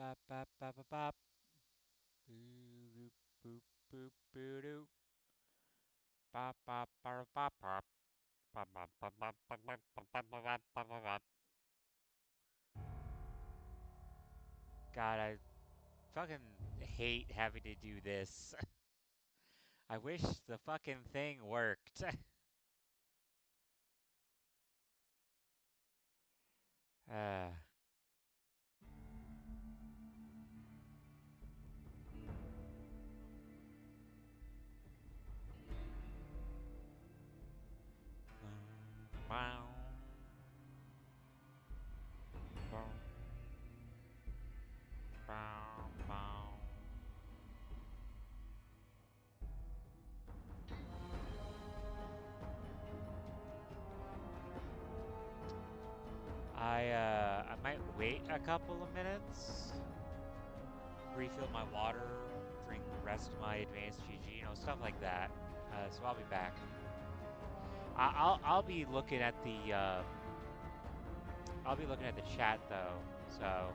bop bop bop bop bop. Boo boop boop boo doo. Bop bop bop bop bop. Bop bop bop bop bop bop bop bop bop bop bop bop. God, I fucking hate having to do this. I wish the fucking thing worked. uh, bow, bow, bow, bow. I might wait a couple of minutes, refill my water, drink the rest of my advanced GG, stuff like that. So I'll be back. I'll be looking at the I'll be looking at the chat though. So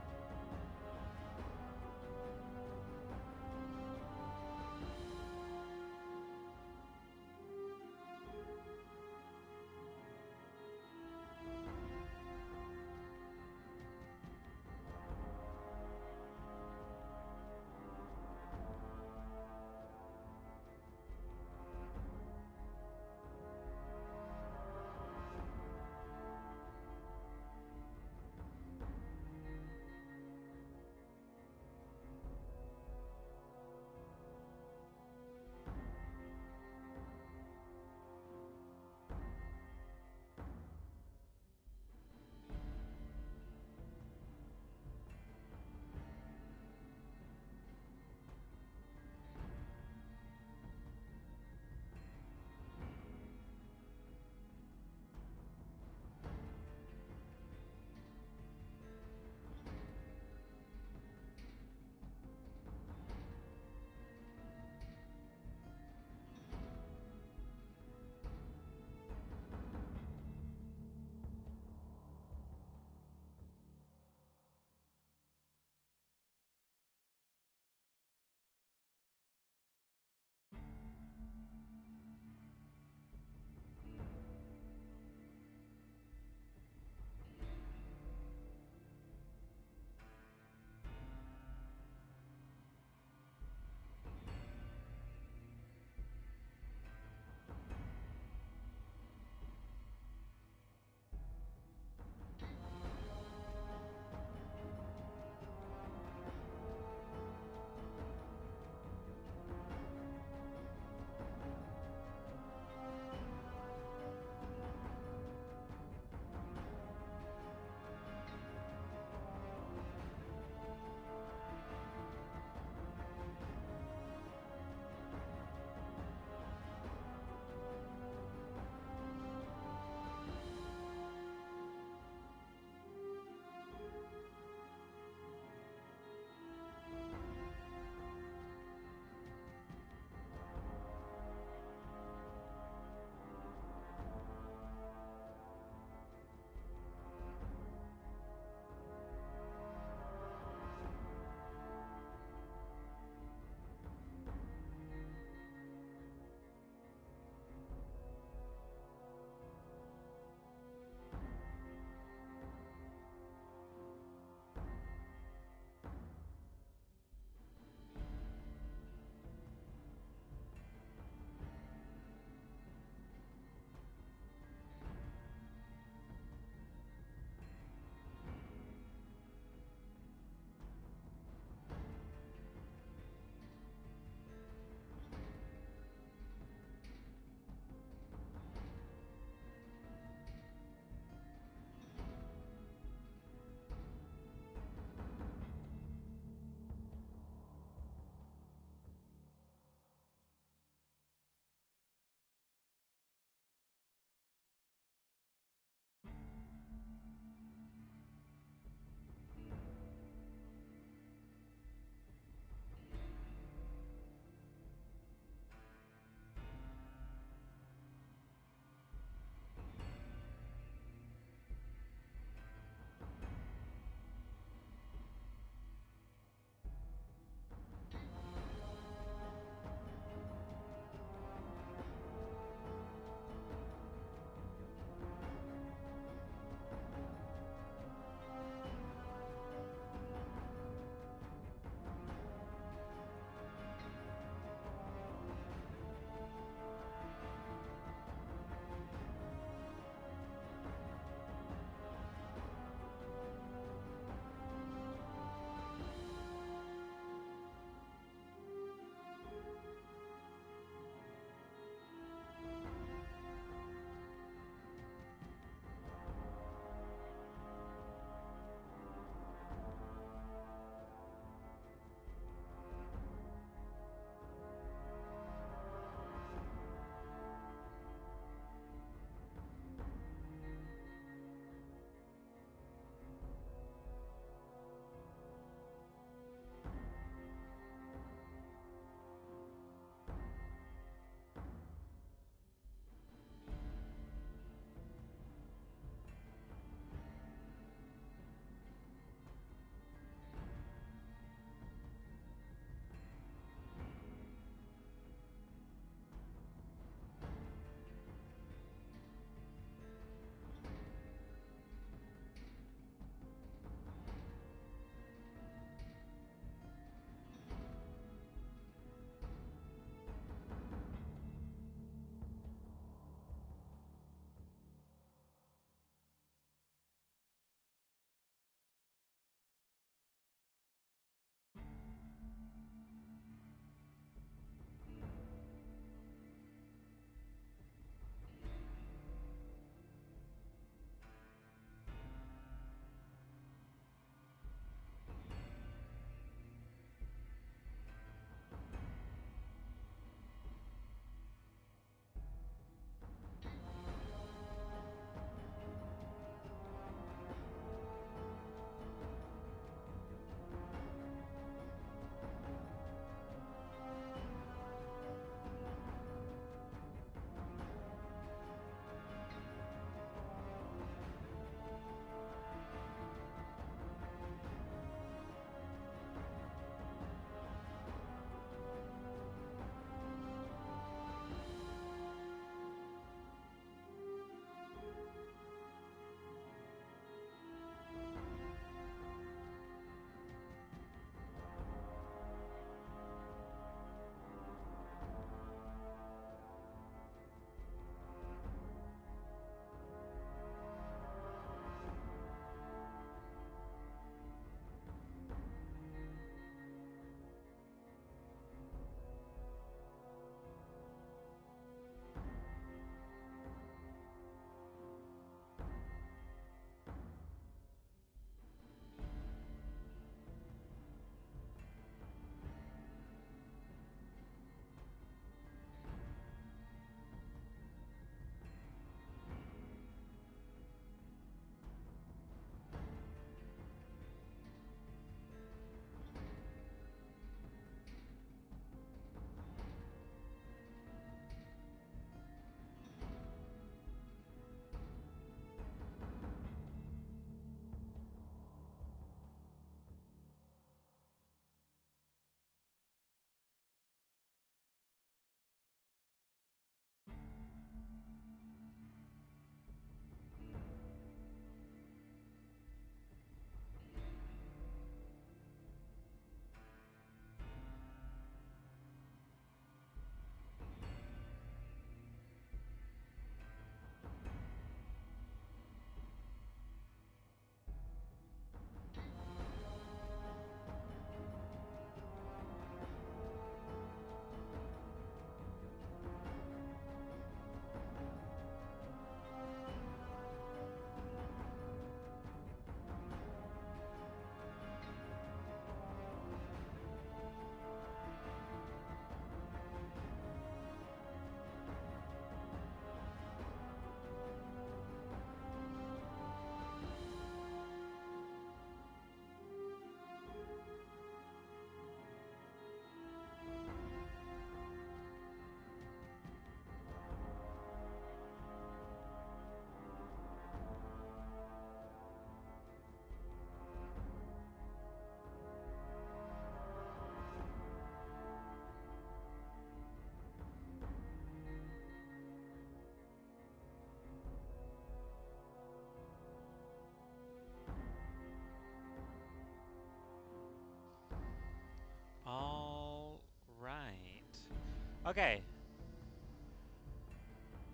Okay.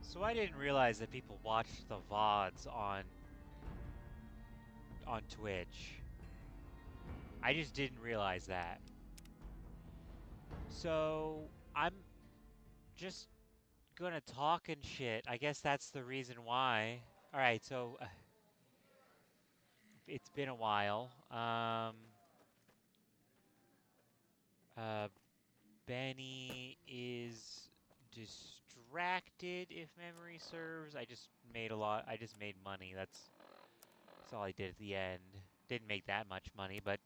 So I didn't realize that people watched the VODs on Twitch. I just didn't realize that. So I'm just gonna talk and shit. I guess that's the reason why. All right, so it's been a while. Uh, Benny is distracted, if memory serves. I just made money. That's all I did at the end. Didn't make that much money, but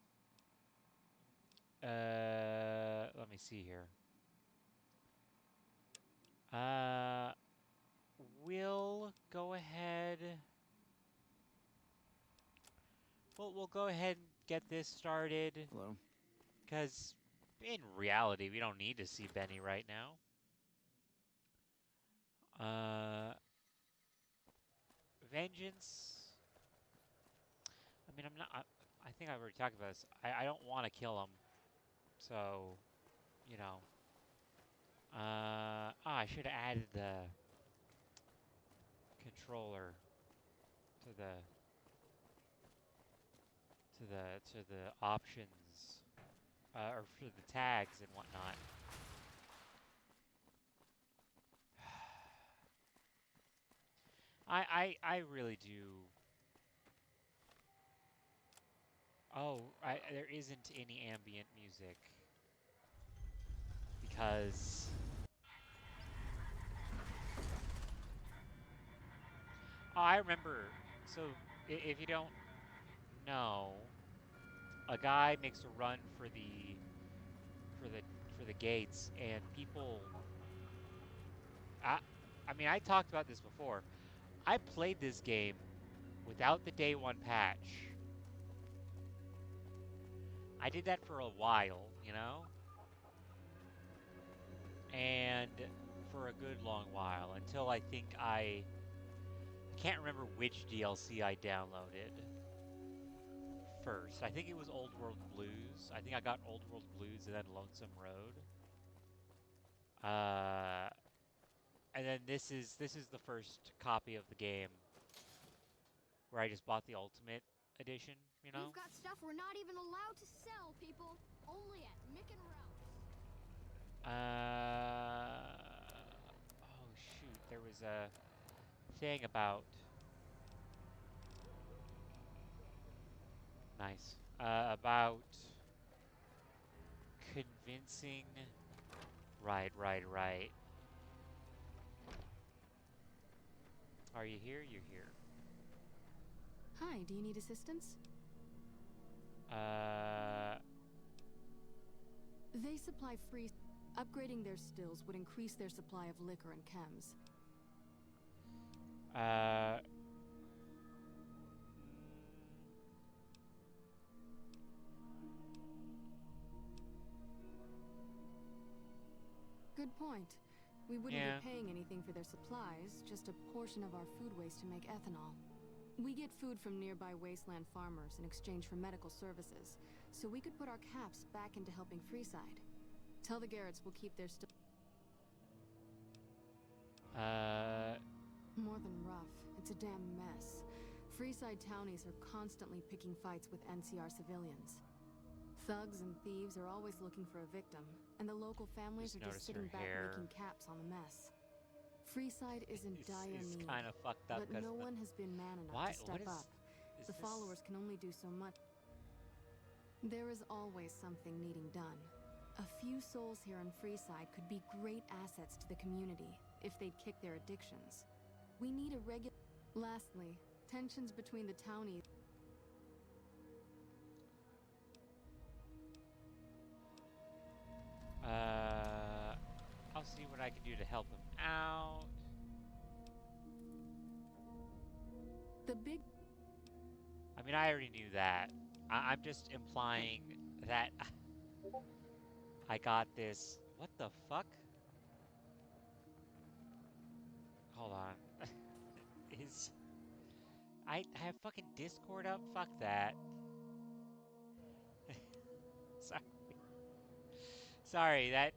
let me see here. Uh, we'll go ahead. We'll go ahead and get this started. Hello. Because in reality, we don't need to see Benny right now. Vengeance. I mean, I'm not. I think I've already talked about this. I don't want to kill him. So, you know. I should have added the controller to the options, or for the tags and whatnot. I really do. Oh, there isn't any ambient music because oh, I remember. So if you don't know, a guy makes a run for the for the gates, and people. I I mean, I talked about this before. I played this game without the day one patch. I did that for a while, you know, and for a good long while until I think I can't remember which DLC I downloaded first. I think it was Old World Blues. I think I got Old World Blues and then Lonesome Road. Uh, and then this is the first copy of the game where I just bought the Ultimate Edition. You know. We've got stuff we're not even allowed to sell, people. Only at Mick and Ralph's. Oh shoot, there was a thing about. Nice. About convincing. Right. Are you here? You're here. Hi, do you need assistance? They supply free... Upgrading their stills would increase their supply of liquor and chems. Uh... Good point. We wouldn't Yeah. be paying anything for their supplies, just a portion of our food waste to make ethanol. We get food from nearby wasteland farmers in exchange for medical services, so we could put our caps back into helping Freeside. Tell the Garretts we'll keep their still... More than rough. It's a damn mess. Freeside townies are constantly picking fights with NCR civilians. Thugs and thieves are always looking for a victim, and the local families Just are just sitting noticed her back hair. making caps on the mess. Freeside is in dire It's need, kind of fucked up but because no one has been man enough Why? to step What up. is The this? followers can only do so much. There is always something needing done. A few souls here in Freeside could be great assets to the community if they'd kick their addictions. We need a regular... Lastly, tensions between the townies... I'll see what I can do to help him out. The big... I mean, I already knew that. I'm just implying that I got this. What the fuck? Hold on. Is I have fucking Discord up? Fuck that. Sorry. Sorry, that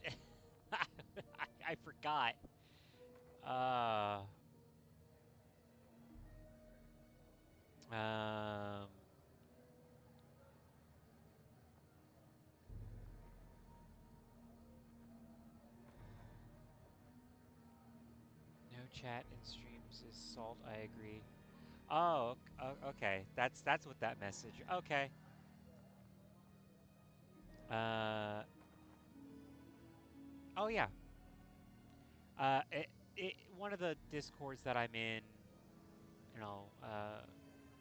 I forgot. Uh, um, no chat in streams is salt. I agree. Oh, okay. That's what that message. Okay. Uh, oh yeah. One of the discords that I'm in, you know,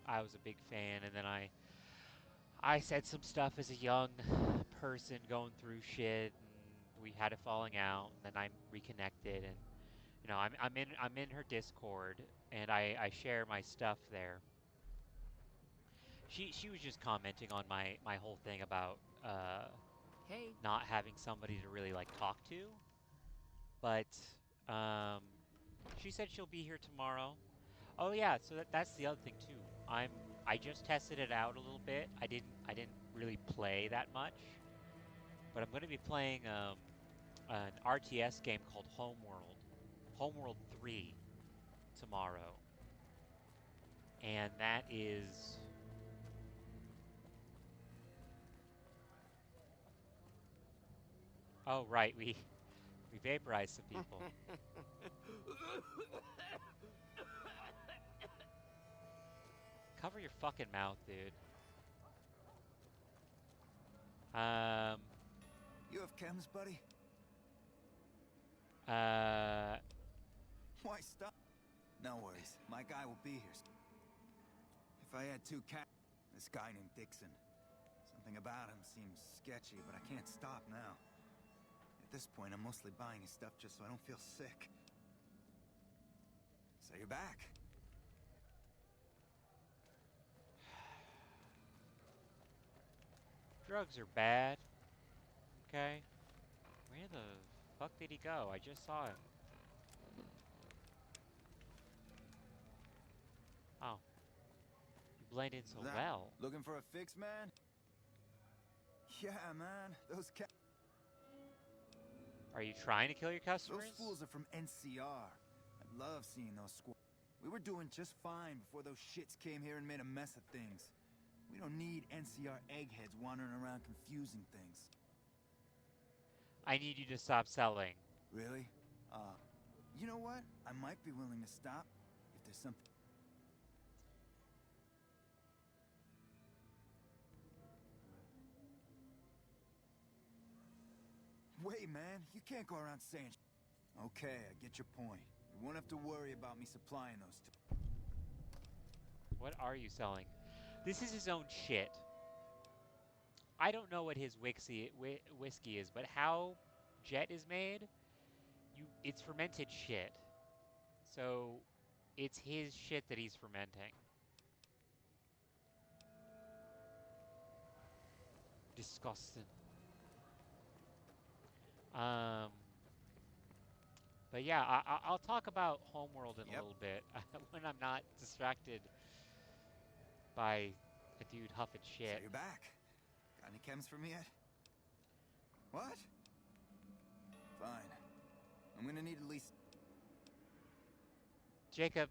I was a big fan, and then I said some stuff as a young person going through shit, and we had a falling out, and then I reconnected, and you know, I'm in her Discord, and I share my stuff there. She was just commenting on my whole thing about Hey. not having somebody to really like talk to, but um she said she'll be here tomorrow. Oh yeah, so that's the other thing too. I just tested it out a little bit. I didn't really play that much, but I'm going to be playing an RTS game called Homeworld 3 tomorrow. And that is oh right, we vaporized some people. Cover your fucking mouth, dude. Um You have chems, buddy? uh Why stop? No worries. My guy will be here. If I had two cats... This guy named Dixon. Something about him seems sketchy, but I can't stop now. At this point, I'm mostly buying his stuff just so I don't feel sick. So you're back. drugs are bad. Okay. Where the fuck did he go? I just saw him. Oh. You blend in so well. Looking for a fix, man? Yeah, man. Those cats... Are you trying to kill your customers? Those fools are from NCR. I love seeing those squads. We were doing just fine before those shits came here and made a mess of things. We don't need NCR eggheads wandering around confusing things. I need you to stop selling. Really? You know what? I might be willing to stop if there's something... Wait, man. You can't go around saying... Okay, I get your point. You won't have to worry about me supplying those two. What are you selling? This is his own shit. I don't know what his whiskey is, but how Jet is made, it's fermented shit. So it's his shit that he's fermenting. Disgusting. But yeah, I'll talk about Homeworld in a little bit when I'm not distracted by a dude huffing So shit. you're back. Got any chems for me yet? What? Fine. I'm gonna need at least... Jacob,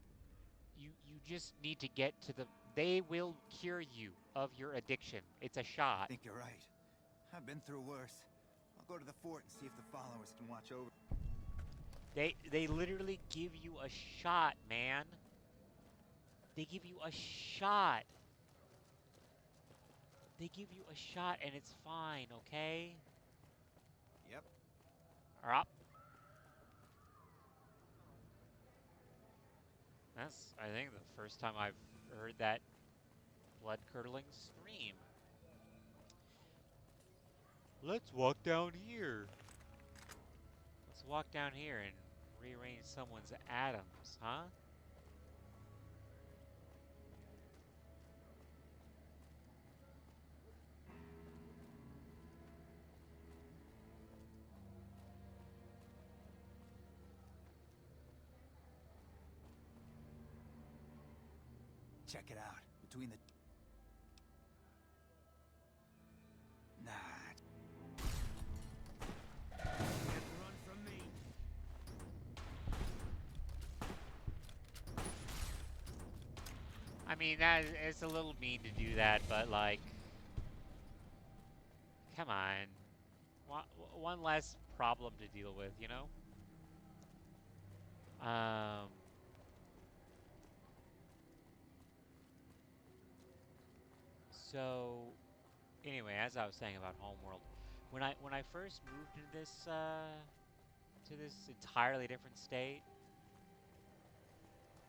you just need to get to the... They will cure you of your addiction. It's a shot. I think you're right. I've been through worse. I'll go to the fort and see if the followers can watch over... They literally give you a shot, man. They give you a shot. They give you a shot and it's fine, okay? Yep. Alright. That's, I think, the first time I've heard that blood-curdling scream. Let's walk down here. Let's walk down here and rearrange someone's atoms, huh? Check it out. Between the... Nah. Can't run from me. mean, it's a little mean to do that, but like, come on. One less problem to deal with, you know? So, anyway, as I was saying about Homeworld, when I first moved to this entirely different state,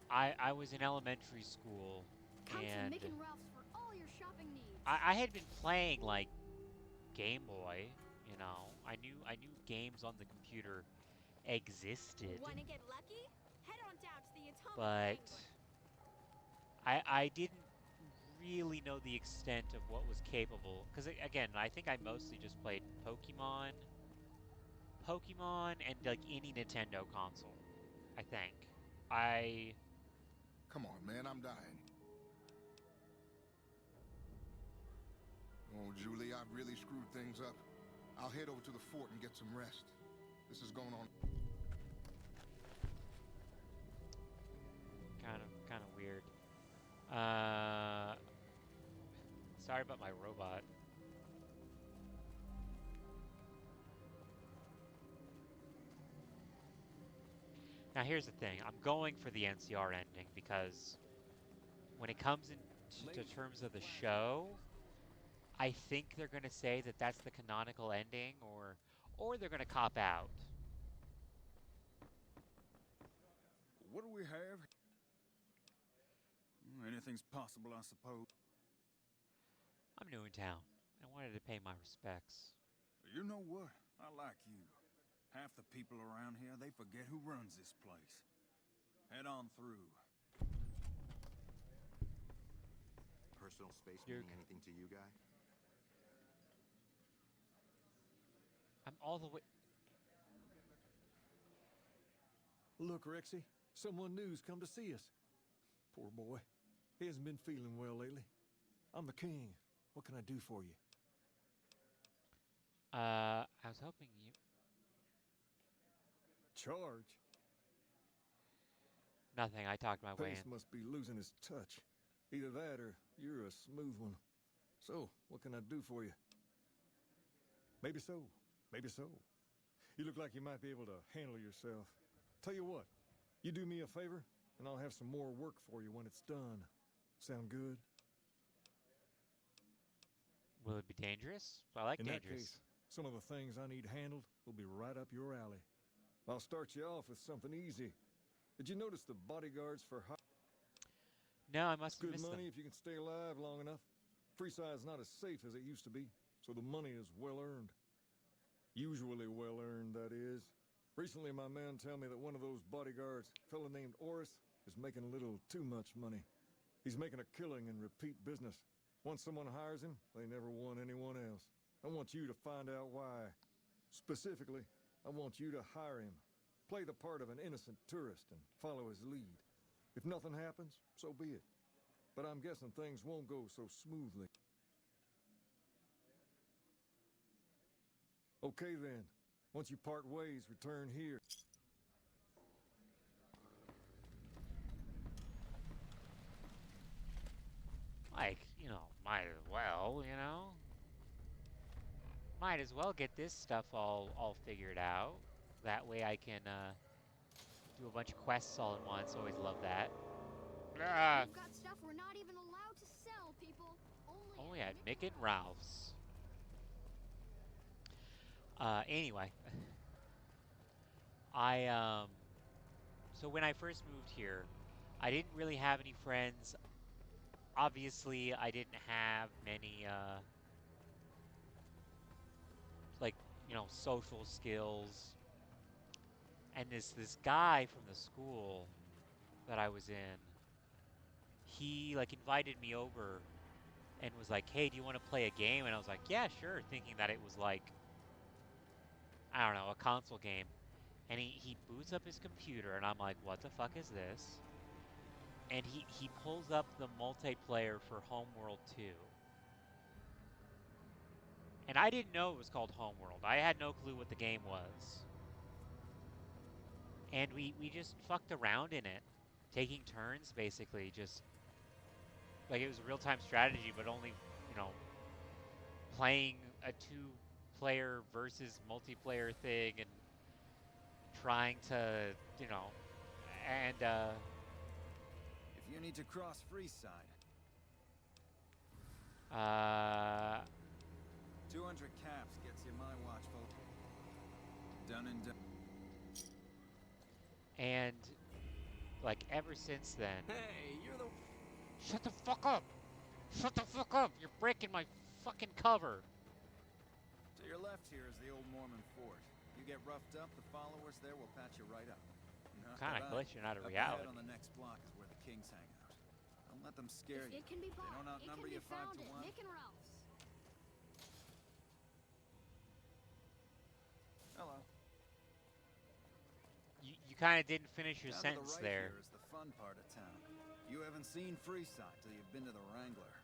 I was in elementary school, Come to and Mick and Ralph's for all your shopping needs. I had been playing like Game Boy, you know. I knew games on the computer existed, Wanna get lucky? Head on down to the Atomic but Wrangler. I didn't really know the extent of what was capable. Because again, I think I mostly just played Pokemon, and like any Nintendo console. I think I Come on, man, I'm dying. Oh, Julie, I've really screwed things up. I'll head over to the fort and get some rest. This is going on. kind of weird. Sorry about my robot. Now here's the thing, I'm going for the NCR ending because when it comes into terms of the show, I think they're going to say that that's the canonical ending, or they're going to cop out. What do we have? Anything's possible, I suppose. I'm new in town. I wanted to pay my respects. You know what? I like you. Half the people around here, they forget who runs this place. Head on through. Personal space Duke. meaning anything to you, guy? I'm all the way... Look, Rexy, someone new's come to see us. Poor boy. He hasn't been feeling well lately. I'm the king. What can I do for you? I was hoping you... Charge? Nothing, I talked my way Pace in. must be losing his touch. Either that or you're a smooth one. So, what can I do for you? Maybe so. Maybe so. You look like you might be able to handle yourself. Tell you what, you do me a favor, and I'll have some more work for you when it's done. Sound good? Will it be dangerous? I like In dangerous. that case, some of the things I need handled will be right up your alley. I'll start you off with something easy. Did you notice the bodyguards for hire? No, I must have Good missed money them. if you can stay alive long enough. Freeside's not as safe as it used to be, so the money is well earned. Usually well earned, that is. Recently, my man tell me that one of those bodyguards, a fella named Oris, is making a little too much money. He's making a killing in repeat business. Once someone hires him, they never want anyone else. I want you to find out why. Specifically, I want you to hire him. Play the part of an innocent tourist and follow his lead. If nothing happens, so be it. But I'm guessing things won't go so smoothly. Okay then. Once you part ways, return here. Like, you know, might as well, you know? Might as well get this stuff all figured out. That way I can, do a bunch of quests all at once. Always love that. Ah! We've got stuff we're not even allowed to sell, people. Only Oh at yeah, Mick and Ralph's. Anyway. So when I first moved here, I didn't really have any friends. Obviously, I didn't have many, like, you know, social skills. And this guy from the school that I was in, he, like, invited me over and was like, hey, do you want to play a game? And I was like, yeah, sure, thinking that it was like, I don't know, a console game. And he boots up his computer, and I'm like, what the fuck is this? And he pulls up the multiplayer for Homeworld 2. And I didn't know it was called Homeworld. I had no clue what the game was. And we just fucked around in it, taking turns, basically, just Like, it was a real-time strategy, but only, you know, playing a two-player versus multiplayer thing and trying to, you know, and, If you need to cross Freeside, 200 caps gets you my watch, folks. Done and done. and, like, ever since then... Hey, you're the... Shut the fuck up! Shut the fuck up! You're breaking my fucking cover! To your left here is the old Mormon fort. You get roughed up, the followers there will patch you right up. Kinda glitching out of Up reality. ahead on the next block is where the kings hang out. Don't let them scare you. It can be They bought. don't It outnumber can be you 5 found to at 1. Nick and Ralph's. Hello. You kinda didn't finish your Down sentence to the right there. here is the fun part of town. You haven't seen Freeside till you've been to the Wrangler.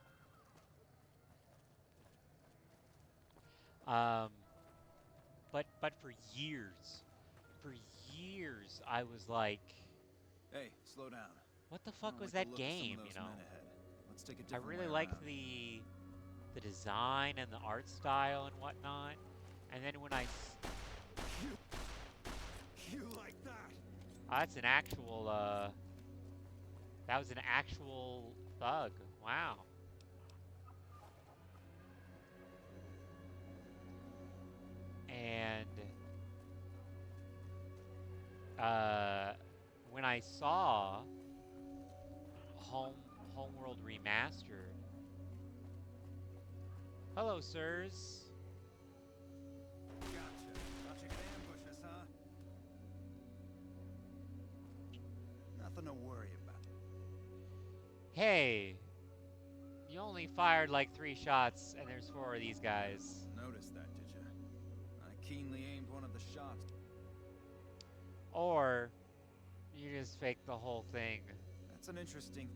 But for years, I was like, Hey, slow down. what the I fuck don't was like that the look of some game, of you those know? men ahead. Let's take a I different really way liked around. the design and the art style and whatnot. And then when You like that? that's an actual, that was an actual bug. Wow. And, when I saw Homeworld Remastered. Hello, sirs. Gotcha. Thought you could ambush us, huh? Nothing to worry about. Hey, you only fired like 3 shots, and there's 4 of these guys. Noticed that, did you? I keenly aimed one of the shots. Or you just faked the whole thing. That's an interesting...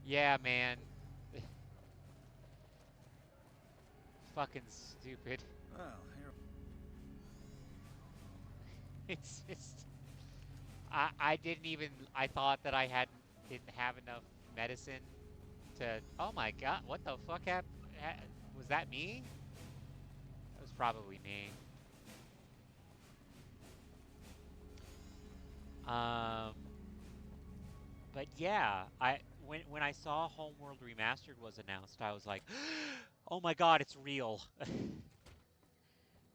Yeah, man. Fucking stupid. Well, here... It's just... I thought that didn't have enough medicine to... Oh my god, what the fuck happened? Was that me? That was probably me. But yeah, when I saw Homeworld Remastered was announced, I was like, oh my god, it's real.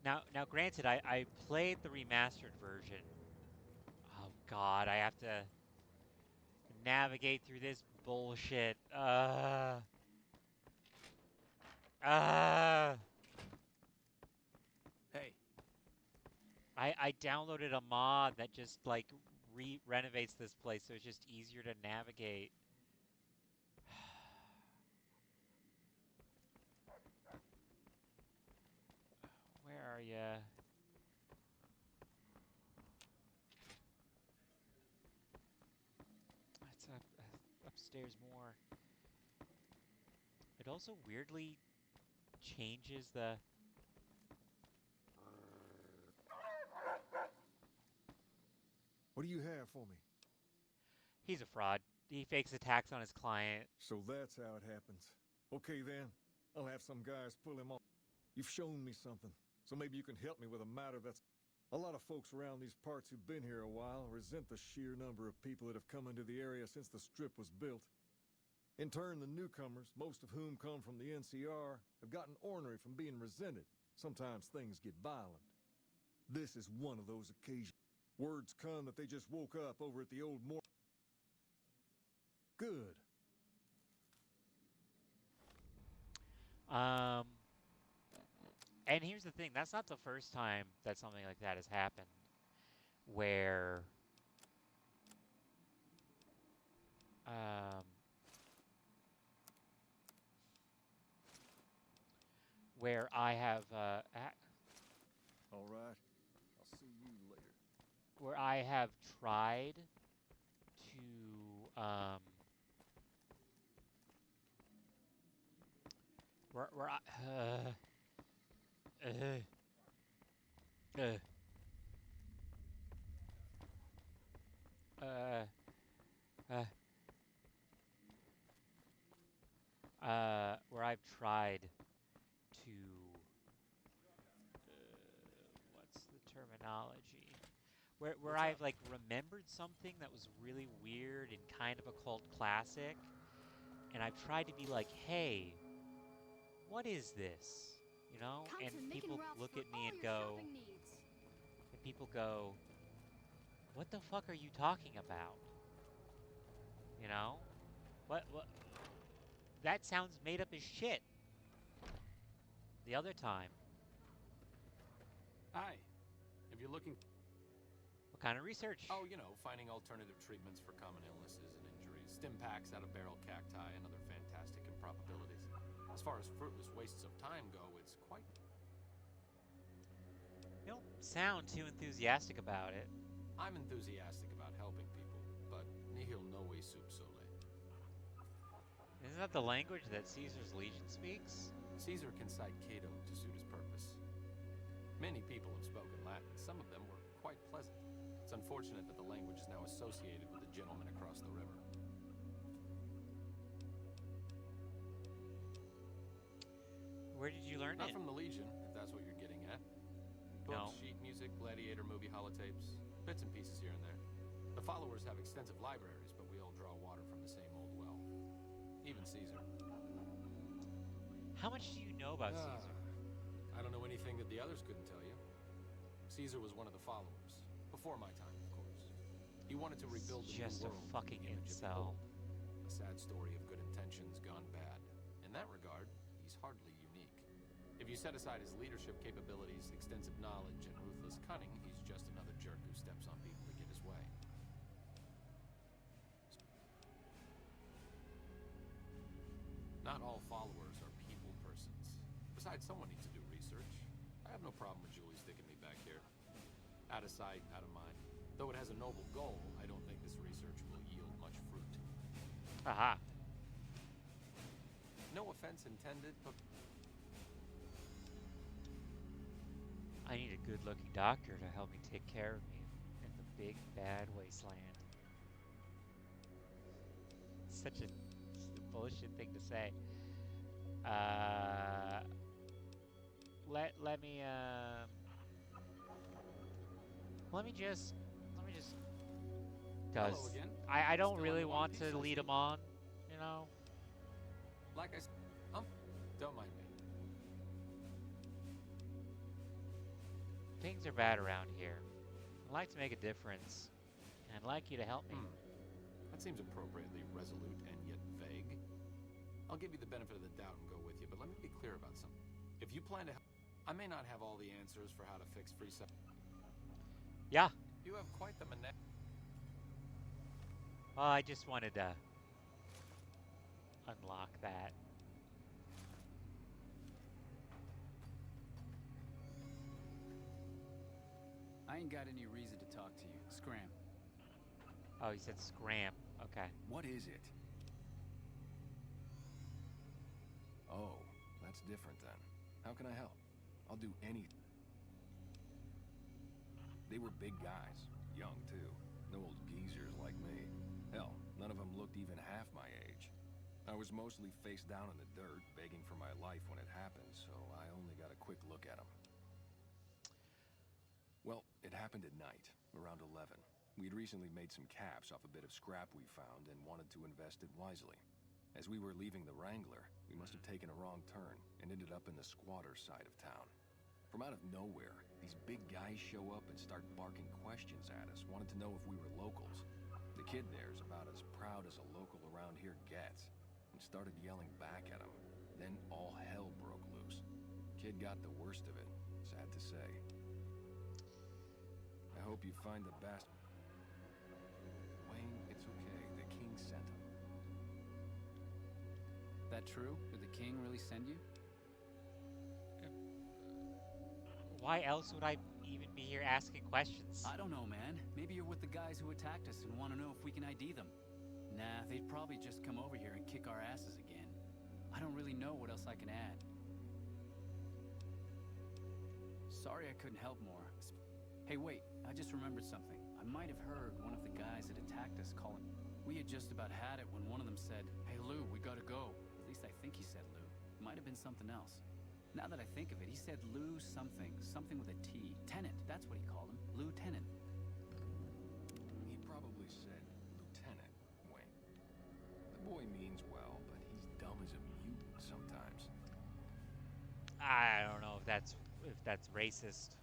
Now granted, I played the remastered version. Oh god, I have to navigate through this bullshit. Hey. I downloaded a mod that just like renovates this place so it's just easier to navigate. Where are ya? It's upstairs more. It also weirdly changes the... What do you have for me? He's a fraud. He fakes attacks on his client. So that's how it happens. Okay then, I'll have some guys pull him off. You've shown me something, so maybe you can help me with a matter that's... A lot of folks around these parts who've been here a while resent the sheer number of people that have come into the area since the strip was built. In turn, the newcomers, most of whom come from the NCR, have gotten ornery from being resented. Sometimes things get violent. This is one of those occasions. Words come that they just woke up over at the old Good. And here's the thing, that's not the first time that something like that has happened. Where... where I have, All right. I'll see you later. where I have tried to, Where I, uh, uh, where I've tried to, what's the terminology? Where I've like remembered something that was really weird and kind of a cult classic, and I've tried to be like, hey, what is this? You know? Come And to Mick people and Ralph's look for at me all and your go, shopping needs. and people go, what the fuck are you talking about? You know? What? That sounds made up as shit. The other time. Hi. If you're looking... What kind of research? Oh, you know, finding alternative treatments for common illnesses and injuries. Stim packs out of barrel cacti and other fantastic improbabilities. As far as fruitless wastes of time go, it's quite... You don't sound too enthusiastic about it. I'm enthusiastic about helping people, but nihil novi sub sole. Isn't that the language that Caesar's Legion speaks? Caesar can cite Cato to suit his purpose. Many people have spoken Latin. Some of them were quite pleasant. It's unfortunate that the language is now associated with the gentleman across the river. Where did you learn Not it? from the Legion, if that's what you're getting at. No. Books, sheet music, gladiator movie holotapes, bits and pieces here and there. The followers have extensive libraries, but we all draw water from the same old well. Even Caesar. How much do you know about Caesar? I don't know anything that the others couldn't tell you. Caesar was one of the followers. Before my time, of course. He wanted to rebuild the Just new a world with fucking the image of the incel. old. A sad story of good intentions gone bad. In that regard, he's hardly unique. If you set aside his leadership capabilities, extensive knowledge, and ruthless cunning, he's just another jerk who steps on people to get his way. Not all followers are people persons. Besides, someone needs to do research. I have no problem with Julie sticking me back here. Out of sight, out of mind. Though it has a noble goal, I don't think this research will yield much fruit. Aha. No offense intended, but... I need a good-looking doctor to help me take care of me in the big bad wasteland. Such a bullshit thing to say. Let me just Hello cause again. I don't Still really on One want Piece, to I lead see. him on, you know. Like I said, don't mind me. Things are bad around here. I'd like to make a difference, and I'd like you to help me. That seems appropriately resolute and yet vague. I'll give you the benefit of the doubt and go with you, but let me be clear about something. If you plan to help, I may not have all the answers for how to fix Freeside. Yeah. You have quite the Well, I just wanted to unlock that. I ain't got any reason to talk to you. Scram. Oh, you said scram. Okay. What is it? Oh, that's different then. How can I help? I'll do anything. They were big guys, young too. No old geezers like me. Hell, none of them looked even half my age. I was mostly face down in the dirt, begging for my life when it happened, so I only got a quick look at them. Well, it happened at night, around 11. We'd recently made some caps off a bit of scrap we found and wanted to invest it wisely. As we were leaving the Wrangler, we must have taken a wrong turn and ended up in the squatter side of town. From out of nowhere, these big guys show up and start barking questions at us, wanted to know if we were locals. The kid there's about as proud as a local around here gets, and started yelling back at him. Then all hell broke loose. Kid got the worst of it, sad to say. I hope you find the bastard. Wayne, it's okay. The king sent him. That true? Did the king really send you? Why else would I even be here asking questions? I don't know, man. Maybe you're with the guys who attacked us and want to know if we can ID them. Nah, they'd probably just come over here and kick our asses again. I don't really know what else I can add. Sorry I couldn't help more. Hey, wait, I just remembered something. I might have heard one of the guys that attacked us calling. We had just about had it when one of them said, "Hey, Lou, we gotta go." At least I think he said Lou. It might have been something else. Now that I think of it, he said Lou something. Something with a T. Tenant, that's what he called him. Lieutenant. He probably said Lieutenant, Wayne. The boy means well, but he's dumb as a mutant sometimes. I don't know if that's racist.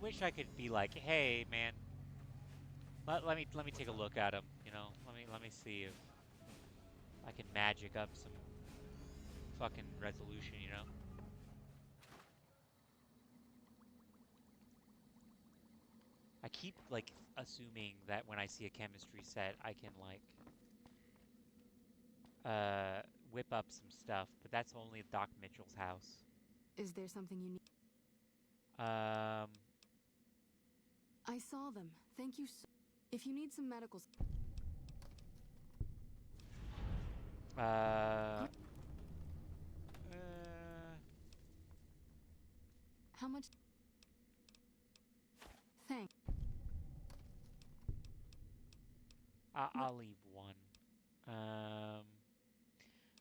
Wish I could be like, hey man, let me take a look at him. You know, let me see if I can magic up some fucking resolution. You know. I keep like assuming that when I see a chemistry set, I can like whip up some stuff, but that's only at Doc Mitchell's house. Is there something you need? I saw them. Thank you so. If you need some medical. How much? Thanks. I'll leave one.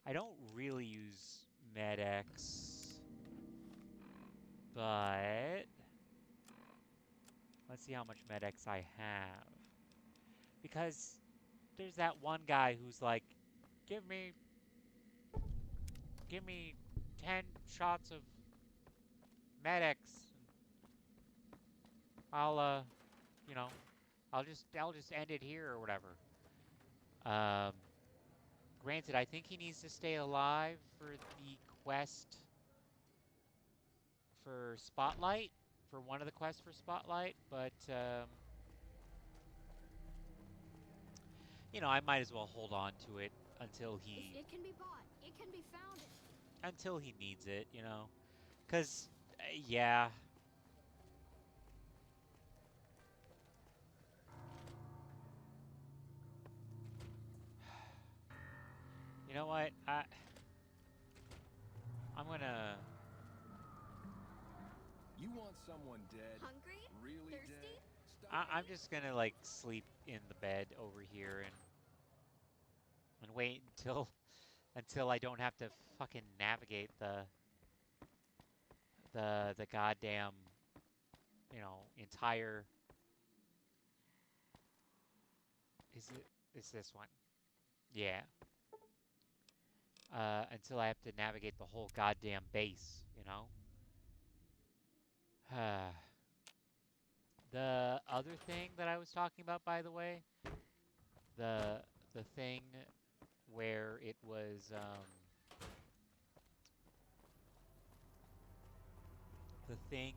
I don't really use MedX, but let's see how much MedX I have. Because there's that one guy who's like, give me 10 shots of MedX. I'll you know, I'll just end it here or whatever. Granted, I think he needs to stay alive for the quest for Spotlight, for one of the quests for Spotlight, but you know, I might as well hold on to it until he It can be bought. It can be found. until he needs it, you know. 'Cause yeah. You know what? I'm gonna. You want someone dead? Hungry? Really Thirsty? dead? I'm just gonna like sleep in the bed over here and wait until I don't have to fucking navigate the goddamn, you know, entire. Is this one? Yeah. Until I have to navigate the whole goddamn base, you know? The other thing that I was talking about, by the way, the thing where it was, the thing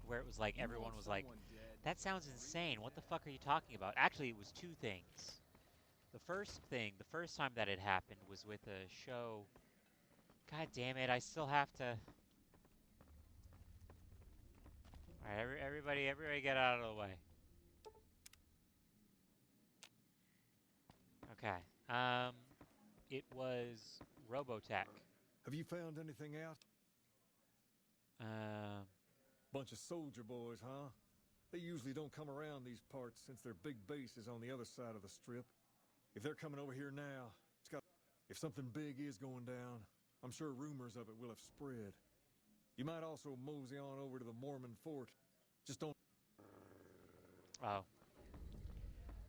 where it was like everyone was like, that sounds insane. What the fuck are you talking about? Actually, it was two things. The first time that it happened was with a show. God damn it, I still have to. Alright, everybody get out of the way. Okay. It was Robotech. Have you found anything out? Bunch of soldier boys, huh? They usually don't come around these parts since their big base is on the other side of the strip. If they're coming over here now, if something big is going down, I'm sure rumors of it will have spread. You might also mosey on over to the Mormon fort. Just don't... Oh.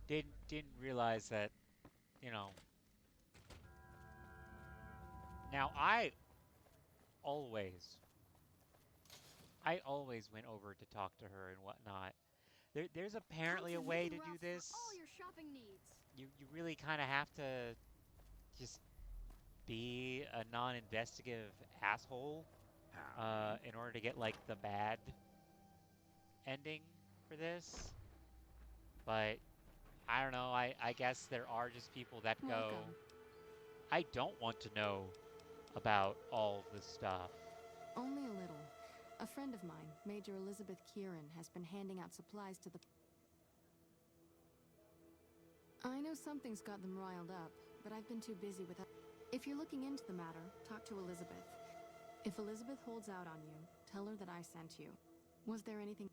Didn't realize that, you know. Now I always went over to talk to her and whatnot. There's apparently a way to do this. All your shopping needs. You really kind of have to just be a non-investigative asshole in order to get like the bad ending for this. But I don't know. I guess there are just people that go, Welcome. I don't want to know about all this stuff. Only a little. A friend of mine, Major Elizabeth Kieran, has been handing out supplies to the... I know something's got them riled up, but I've been too busy with... If you're looking into the matter, talk to Elizabeth. If Elizabeth holds out on you, tell her that I sent you. Was there anything...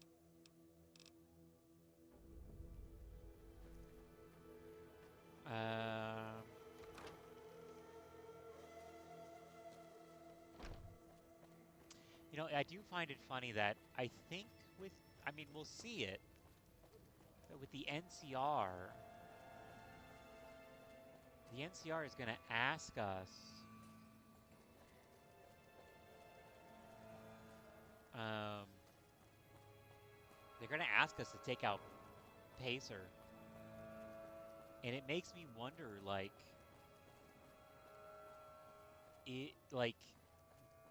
You know, I do find it funny that I think with, I mean, we'll see it, but with the NCR is going to ask us, they're going to ask us to take out Pacer. And it makes me wonder, like,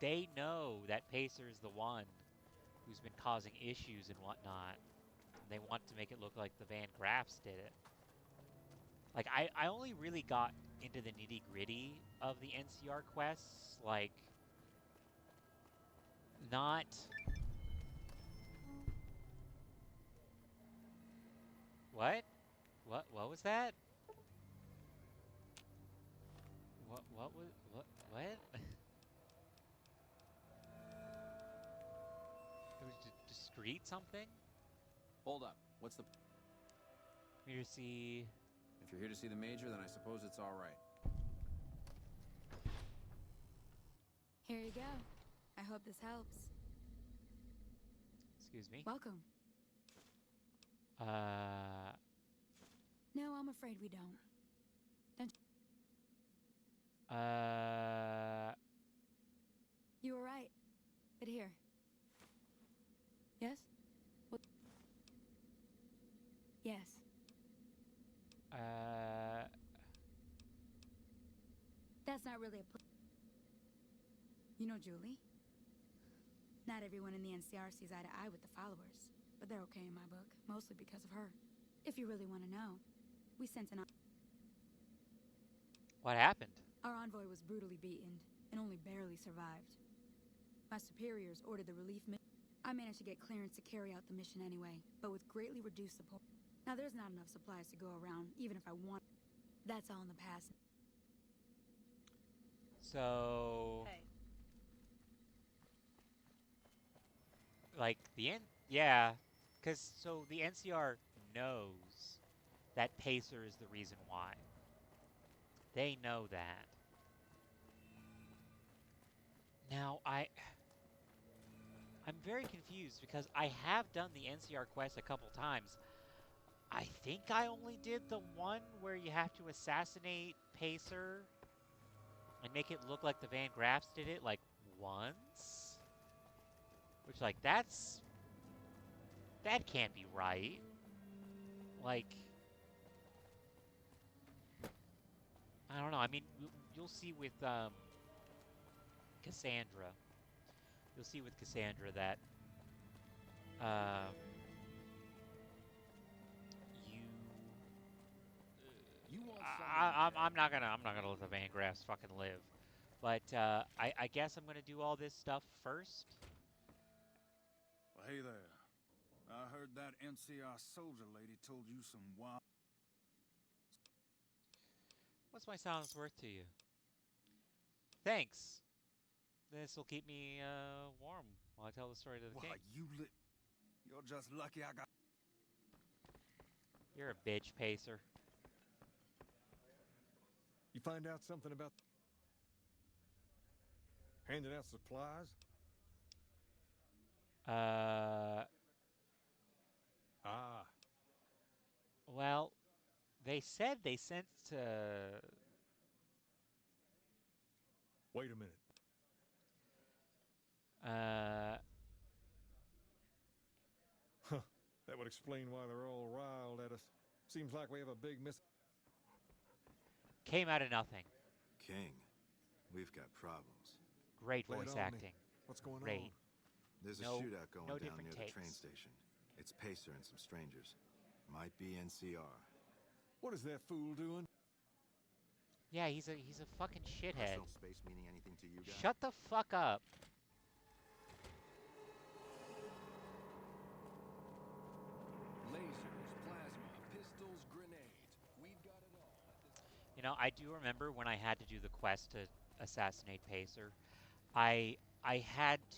they know that Pacer is the one who's been causing issues and whatnot. And they want to make it look like the Van Graffs did it. Like, I only really got into the nitty-gritty of the NCR quests, like, not... What? What was that? What was... What? It was discreet something? Hold up. What's the... Here to see... If you're here to see the Major, then I suppose it's all right. Here you go. I hope this helps. Excuse me? Welcome. No, I'm afraid we don't. You were right. But here. Yes? What? Yes. That's not really a You know Julie? Not everyone in the NCR sees eye to eye with the followers, but they're okay in my book, mostly because of her. If you really want to know, we sent an... What happened? Our envoy was brutally beaten and only barely survived. My superiors ordered the relief mission. I managed to get clearance to carry out the mission anyway, but with greatly reduced support. Now there's not enough supplies to go around, even if I want. That's all in the past. So... Hey. Like, yeah, because, so the NCR knows that Pacer is the reason why. They know that. Now, I'm very confused because I have done the NCR quest a couple times. I think I only did the one where you have to assassinate Pacer and make it look like the Van Graffs did it, like, once? Which, like, that can't be right. Like, I don't know. I mean, you'll see with Cassandra. You'll see with Cassandra that I'm not gonna let the Van Graffs fucking live. But I guess I'm gonna do all this stuff first. Well, hey there. I heard that NCR soldier lady told you some wild... What's my silence worth to you? Thanks. This will keep me warm while I tell the story to the king. You're just lucky I got... You're a bitch, Pacer. You find out something about handing out supplies? Well, they said they sent to... Wait a minute. Huh. That would explain why they're all riled at us. Seems like we have a big miss... Came out of nothing. King, we've got problems. Great voice acting. What's going Great. on? There's a shootout going down different near takes. the train station. It's Pacer and some strangers. Might be NCR. What is that fool doing? Yeah, he's a fucking shithead. Personal space meaning anything to you guys? Shut the fuck up. Lasers, plasma, pistols, grenades. We've got it all. You know, I do remember when I had to do the quest to assassinate Pacer. I I had to,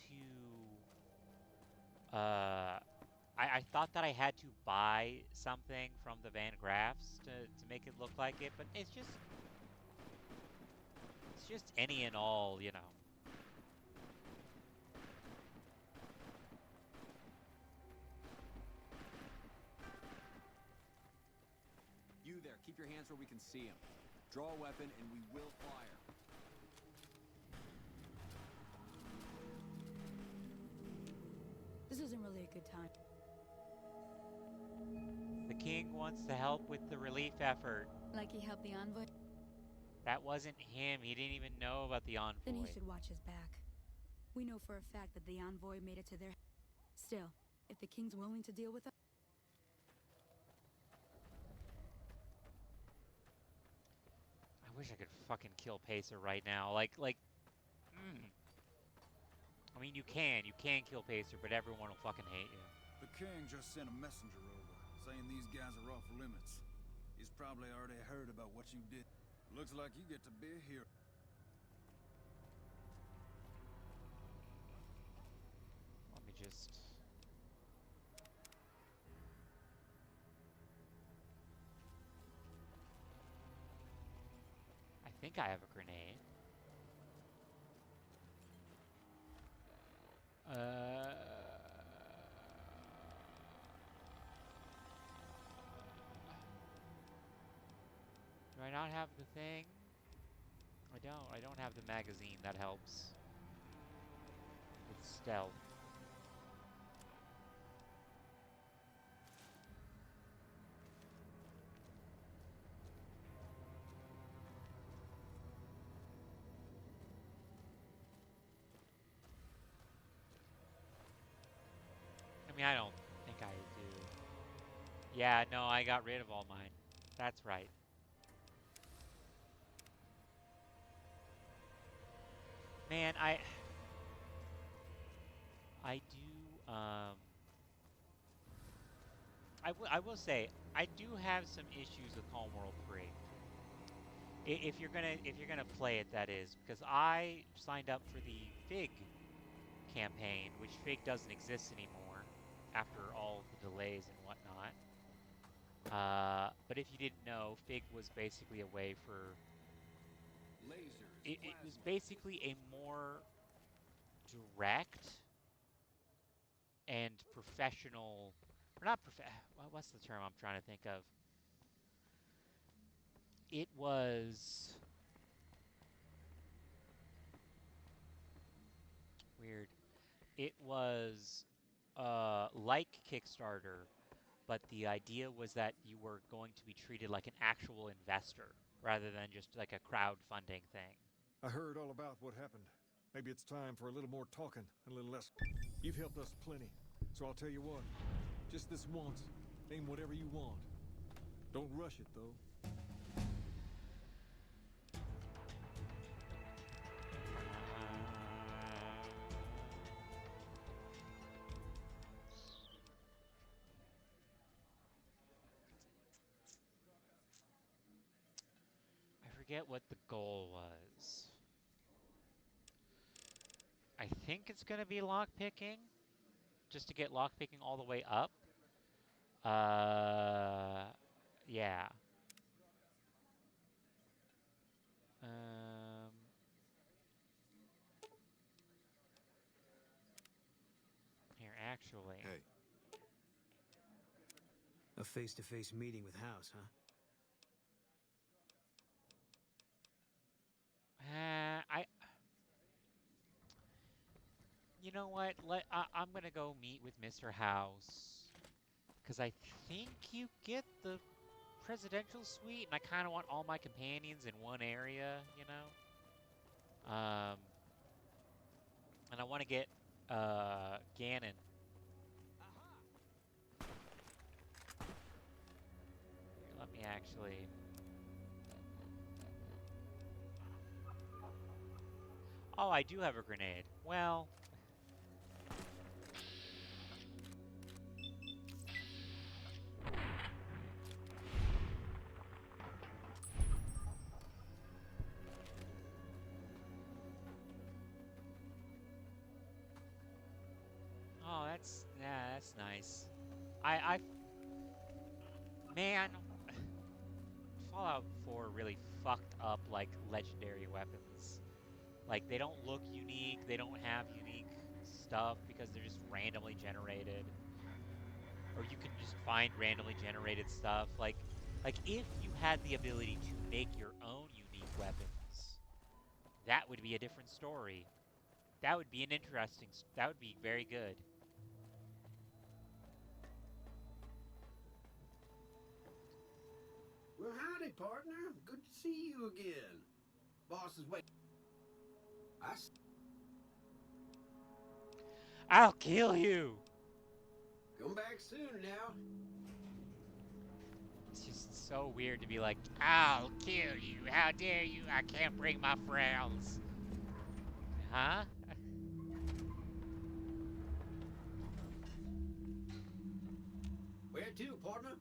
I thought that I had to buy something from the Van Graffs to make it look like it, but it's just any and all, you know. You there, keep your hands where we can see him. Draw a weapon and we will fire. This isn't really a good time. The king wants to help with the relief effort. Like he helped the envoy? That wasn't him. He didn't even know about the envoy. Then he should watch his back. We know for a fact that the envoy made it to their... Still, if the king's willing to deal with us... I wish I could fucking kill Pacer right now. I mean, you can kill Pacer, but everyone will fucking hate you. The king just sent a messenger over, saying these guys are off limits. He's probably already heard about what you did. Looks like you get to be a hero. Let me just... I think I have a grenade. Do I not have the thing? I don't have the magazine. That helps. With stealth. I mean, I don't think I do. Yeah, no, I got rid of all mine. That's right. Man, I do, I will say, I do have some issues with Homeworld 3. If you're gonna play it, that is, because I signed up for the Fig campaign, which Fig doesn't exist anymore after all the delays and whatnot. But if you didn't know, Fig was basically a way for... It was basically a more direct and professional... Or not what's the term I'm trying to think of? It was... Weird. It was like Kickstarter, but the idea was that you were going to be treated like an actual investor rather than just like a crowdfunding thing. I heard all about what happened. Maybe it's time for a little more talking and a little less. You've helped us plenty, so I'll tell you what. Just this once, name whatever you want. Don't rush it, though. I forget what the goal was. I think it's going to be lockpicking, just to get lockpicking all the way up. Yeah. Here, actually. Hey. A face-to-face meeting with House, huh? You know what? I'm gonna go meet with Mr. House, because I think you get the presidential suite, and I kind of want all my companions in one area, you know? And I want to get, Ganon. Here, let me actually... Oh, I do have a grenade. Well... That's nice. I man, Fallout 4 really fucked up like legendary weapons. Like they don't look unique, they don't have unique stuff because they're just randomly generated. Or you can just find randomly generated stuff. Like if you had the ability to make your own unique weapons, that would be a different story. That would be an interesting. That would be very good. Well, howdy, partner. Good to see you again. Boss is waiting. I'll kill you! Come back soon now. It's just so weird to be like, I'll kill you. How dare you? I can't bring my friends. Huh? Where to, partner?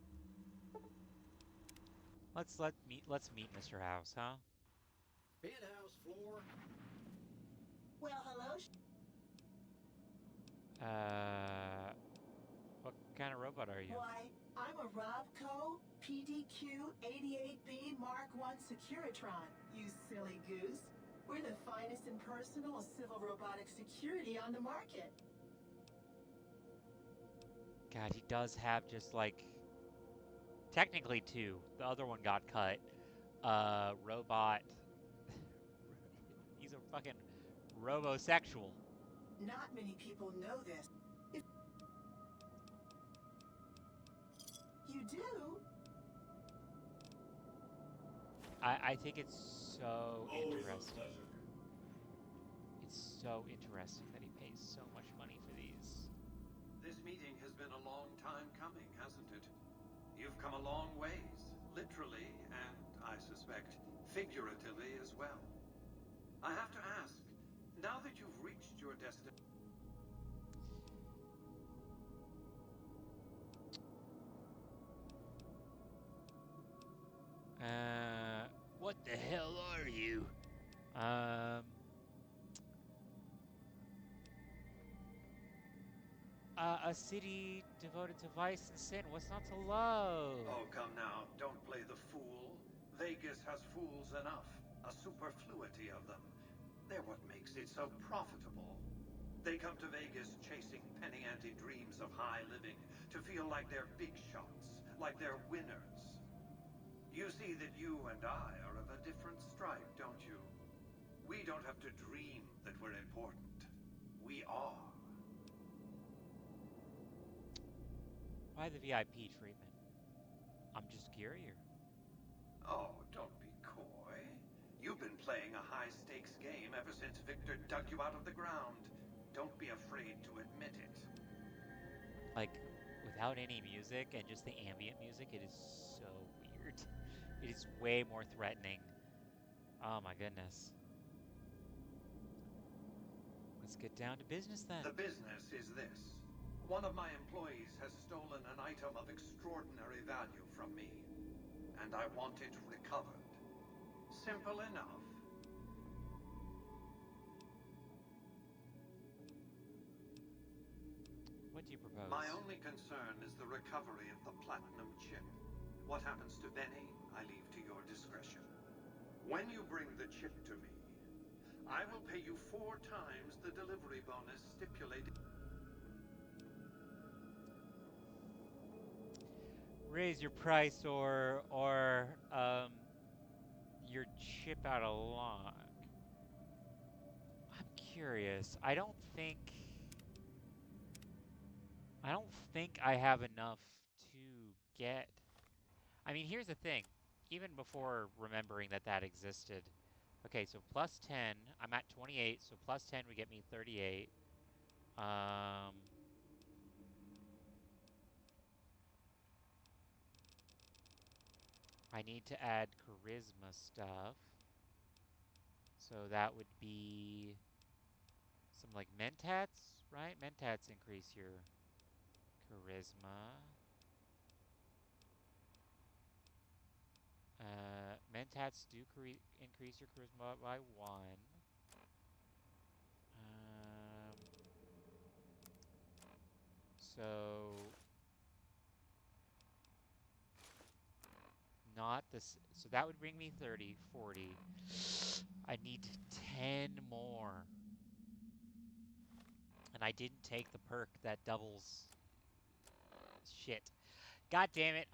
Let's meet Mr. House, huh? Penthouse floor. Well, hello. What kind of robot are you? Why, I'm a Robco PDQ-88B Mark I Securitron, you silly goose. We're the finest in personal civil robotic security on the market. God, he does have just like technically two. The other one got cut. Robot. He's a fucking robosexual. Not many people know this. If you do? I think it's so interesting. It's so interesting that he pays so much money for these. This meeting has been a long time coming, hasn't it? You've come a long ways, literally, and I suspect figuratively as well. I have to ask, now that you've reached your destination... What the hell are you? A city devoted to vice and sin. What's not to love? Oh, come now, don't play the fool. Vegas has fools enough, a superfluity of them. They're what makes it so profitable. They come to Vegas chasing penny-ante dreams of high living, to feel like they're big shots, like they're winners. You see that you and I are of a different stripe, don't you? We don't have to dream that we're important. We are. Why the VIP treatment? I'm just curious. Oh, don't be coy. You've been playing a high-stakes game ever since Victor dug you out of the ground. Don't be afraid to admit it. Like, without any music and just the ambient music, it is so weird. It is way more threatening. Oh my goodness. Let's get down to business then. The business is this. One of my employees has stolen an item of extraordinary value from me, and I want it recovered. Simple enough. What do you propose? My only concern is the recovery of the platinum chip. What happens to Benny, I leave to your discretion. When you bring the chip to me, I will pay you 4 times the delivery bonus stipulated. Raise your price or your chip out of luck. I'm curious. I don't think I have enough to get. I mean, here's the thing. Even before remembering that that existed. Okay, so plus 10. I'm at 28, so plus 10 would get me 38. I need to add charisma stuff. So that would be some like mentats, right? Mentats increase your charisma. Mentats do increase your charisma by 1. So not this. So that would bring me 30, 40. I need 10 more. And I didn't take the perk that doubles shit. God damn it.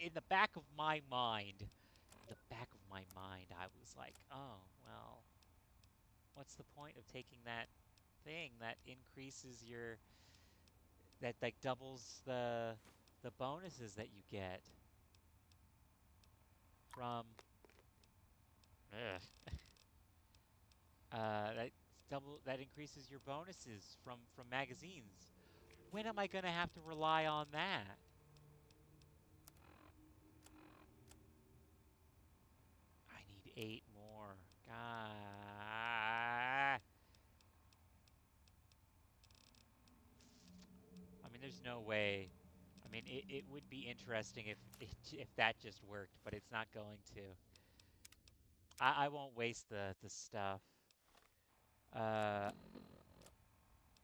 In the back of my mind, I was like, oh, well, what's the point of taking that thing that increases your, that like doubles the bonuses that you get from, ugh, that increases your bonuses from magazines. When am I gonna have to rely on that? I need 8 more. God. I mean, there's no way. I mean, it would be interesting if that just worked, but it's not going to. I won't waste the stuff. Uh,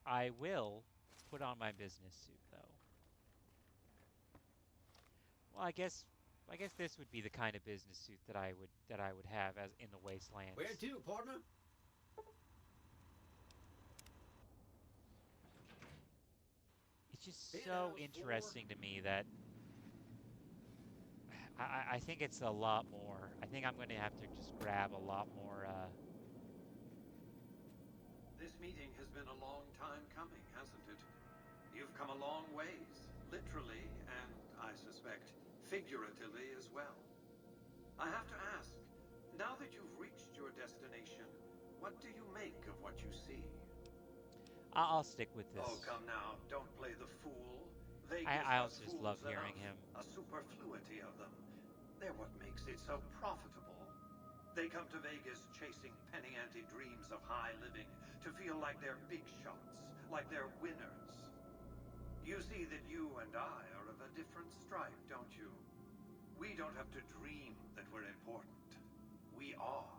I will put on my business suit though. Well, I guess this would be the kind of business suit that I would have as in the wastelands. Where to, partner? It's just so interesting to me that I think it's a lot more. I think I'm going to have to just grab a lot more. This meeting has been a long time coming, hasn't it? You've come a long ways, literally, and, I suspect, figuratively as well. I have to ask, now that you've reached your destination, what do you make of what you see? I'll stick with this. Oh, come now, don't play the fool. Vegas I has also just fools love enough, hearing him. a superfluity of them. They're what makes it so profitable. They come to Vegas chasing penny ante dreams of high living to feel like they're big shots, like they're winners. You see that you and I are of a different stripe, don't you? We don't have to dream that we're important. We are.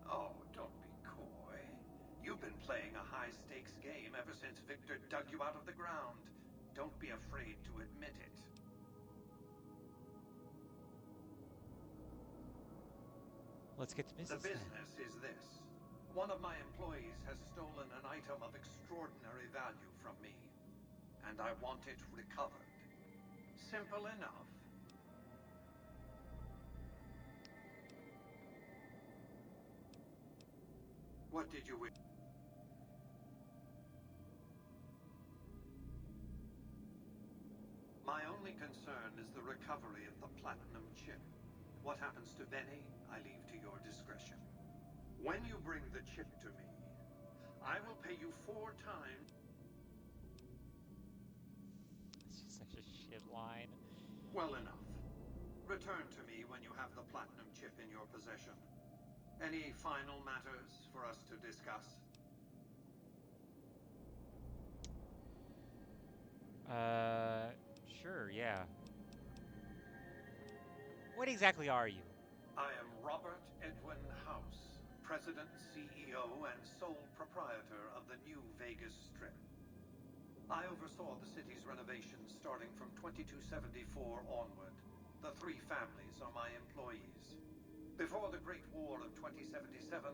Oh, don't be coy. You've been playing a high-stakes game ever since Victor dug you out of the ground. Don't be afraid to admit it. Let's get to business. The business is this. One of my employees has stolen an item of extraordinary value from me, and I want it recovered. Simple enough. What did you wish? My only concern is the recovery of the platinum chip. What happens to Benny, I leave to your discretion. When you bring the chip to me, I will pay you 4 times. It's just such a shit line. Well enough. Return to me when you have the platinum chip in your possession. Any final matters for us to discuss? Sure, yeah. What exactly are you? I am Robert Edwin House, President, CEO, and sole proprietor of the new Vegas Strip. I oversaw the city's renovations starting from 2274 onward. The 3 families are my employees. Before the Great War of 2077,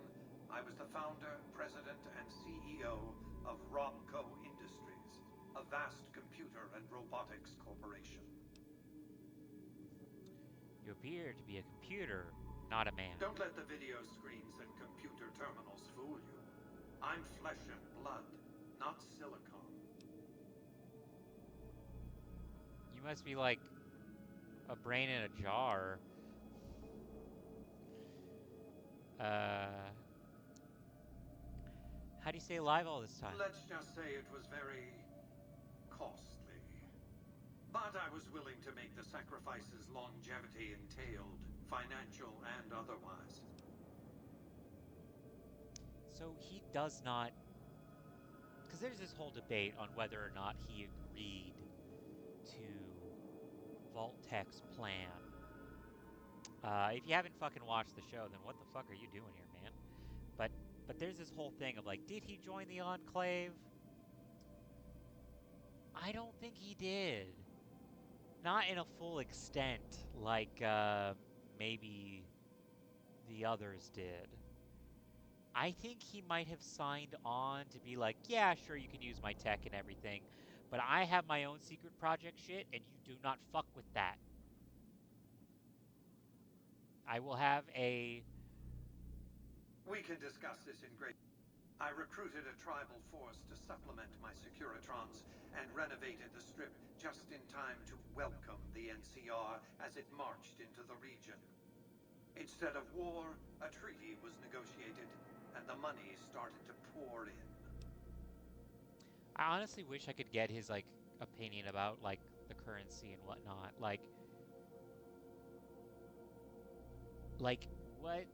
I was the founder, president, and CEO of Robco Industries, a vast computer and robotics corporation. You appear to be a computer, not a man. Don't let the video screens and computer terminals fool you. I'm flesh and blood, not silicone. You must be like a brain in a jar. How do you stay alive all this time? Let's just say it was very costly. But I was willing to make the sacrifices longevity entailed, financial and otherwise. So he does not... Because there's this whole debate on whether or not he agreed to Vault-Tech's plan. If you haven't fucking watched the show, then what the fuck are you doing here, man? But But there's this whole thing of like, did he join the Enclave? I don't think he did. Not in a full extent like maybe the others did. I think he might have signed on to be like, yeah, sure, you can use my tech and everything, but I have my own secret project shit, and you do not fuck with that. I will have a... We can discuss this in great... I recruited a tribal force to supplement my Securitrons and renovated the strip just in time to welcome the NCR as it marched into the region. Instead of war, a treaty was negotiated, and the money started to pour in. I honestly wish I could get his, like, opinion about, like, the currency and whatnot. Like, what?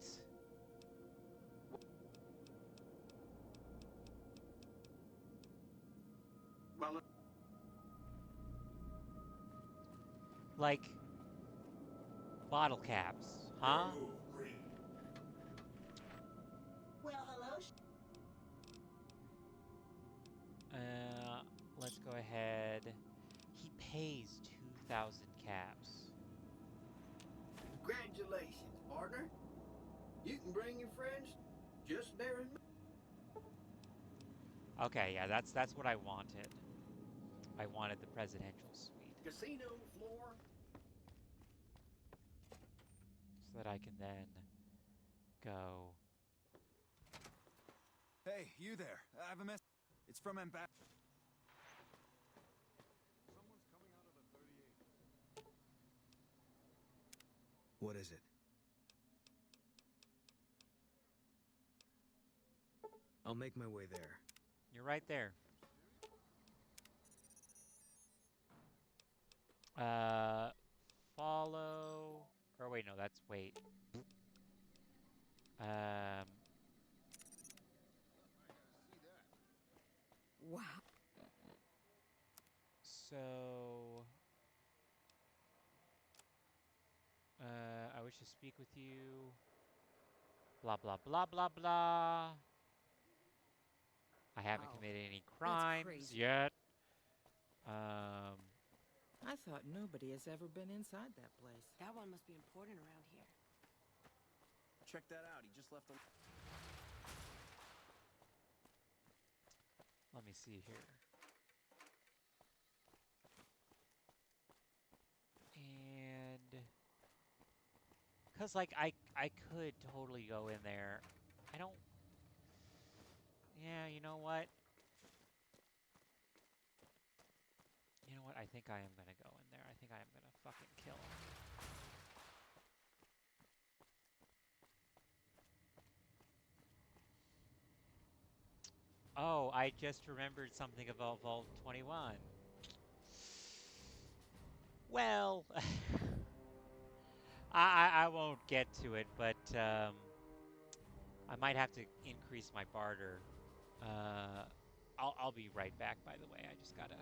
Well, like, bottle caps, huh? Well, hello. Let's go ahead. He pays 2,000 caps. Congratulations, partner. You can bring your friends. Just bear in mind. Okay, yeah, that's what I wanted. I wanted the presidential suite. Casino floor. So that I can then go. Hey, you there. I have a mess. It's from Ambassador. Someone's coming out of the 38. What is it? I'll make my way there. You're right there. Follow. Or wait, no, that's wait. Wow. So, I wish to speak with you. Blah, blah, blah, blah, blah. I haven't Wow, committed any that's crimes crazy. yet. I thought nobody has ever been inside that place. That one must be important around here. Check that out. He just left a... Let me see here. And... Because, like, I could totally go in there. I don't... Yeah, you know what? You know what? I think I am gonna go in there. I think I am gonna fucking kill him. Oh, I just remembered something about Vault 21. Well, I won't get to it, but I might have to increase my barter. I'll be right back, by the way. I just gotta...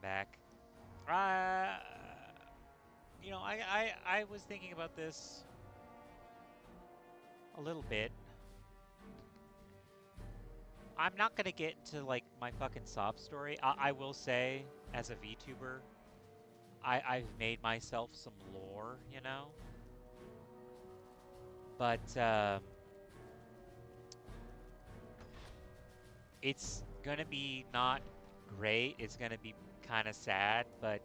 back. Uh, you know, I was thinking about this a little bit. I'm not gonna get into like my fucking sob story. I will say, as a VTuber, I've made myself some lore, you know. But it's gonna be not great. It's gonna be kind of sad, but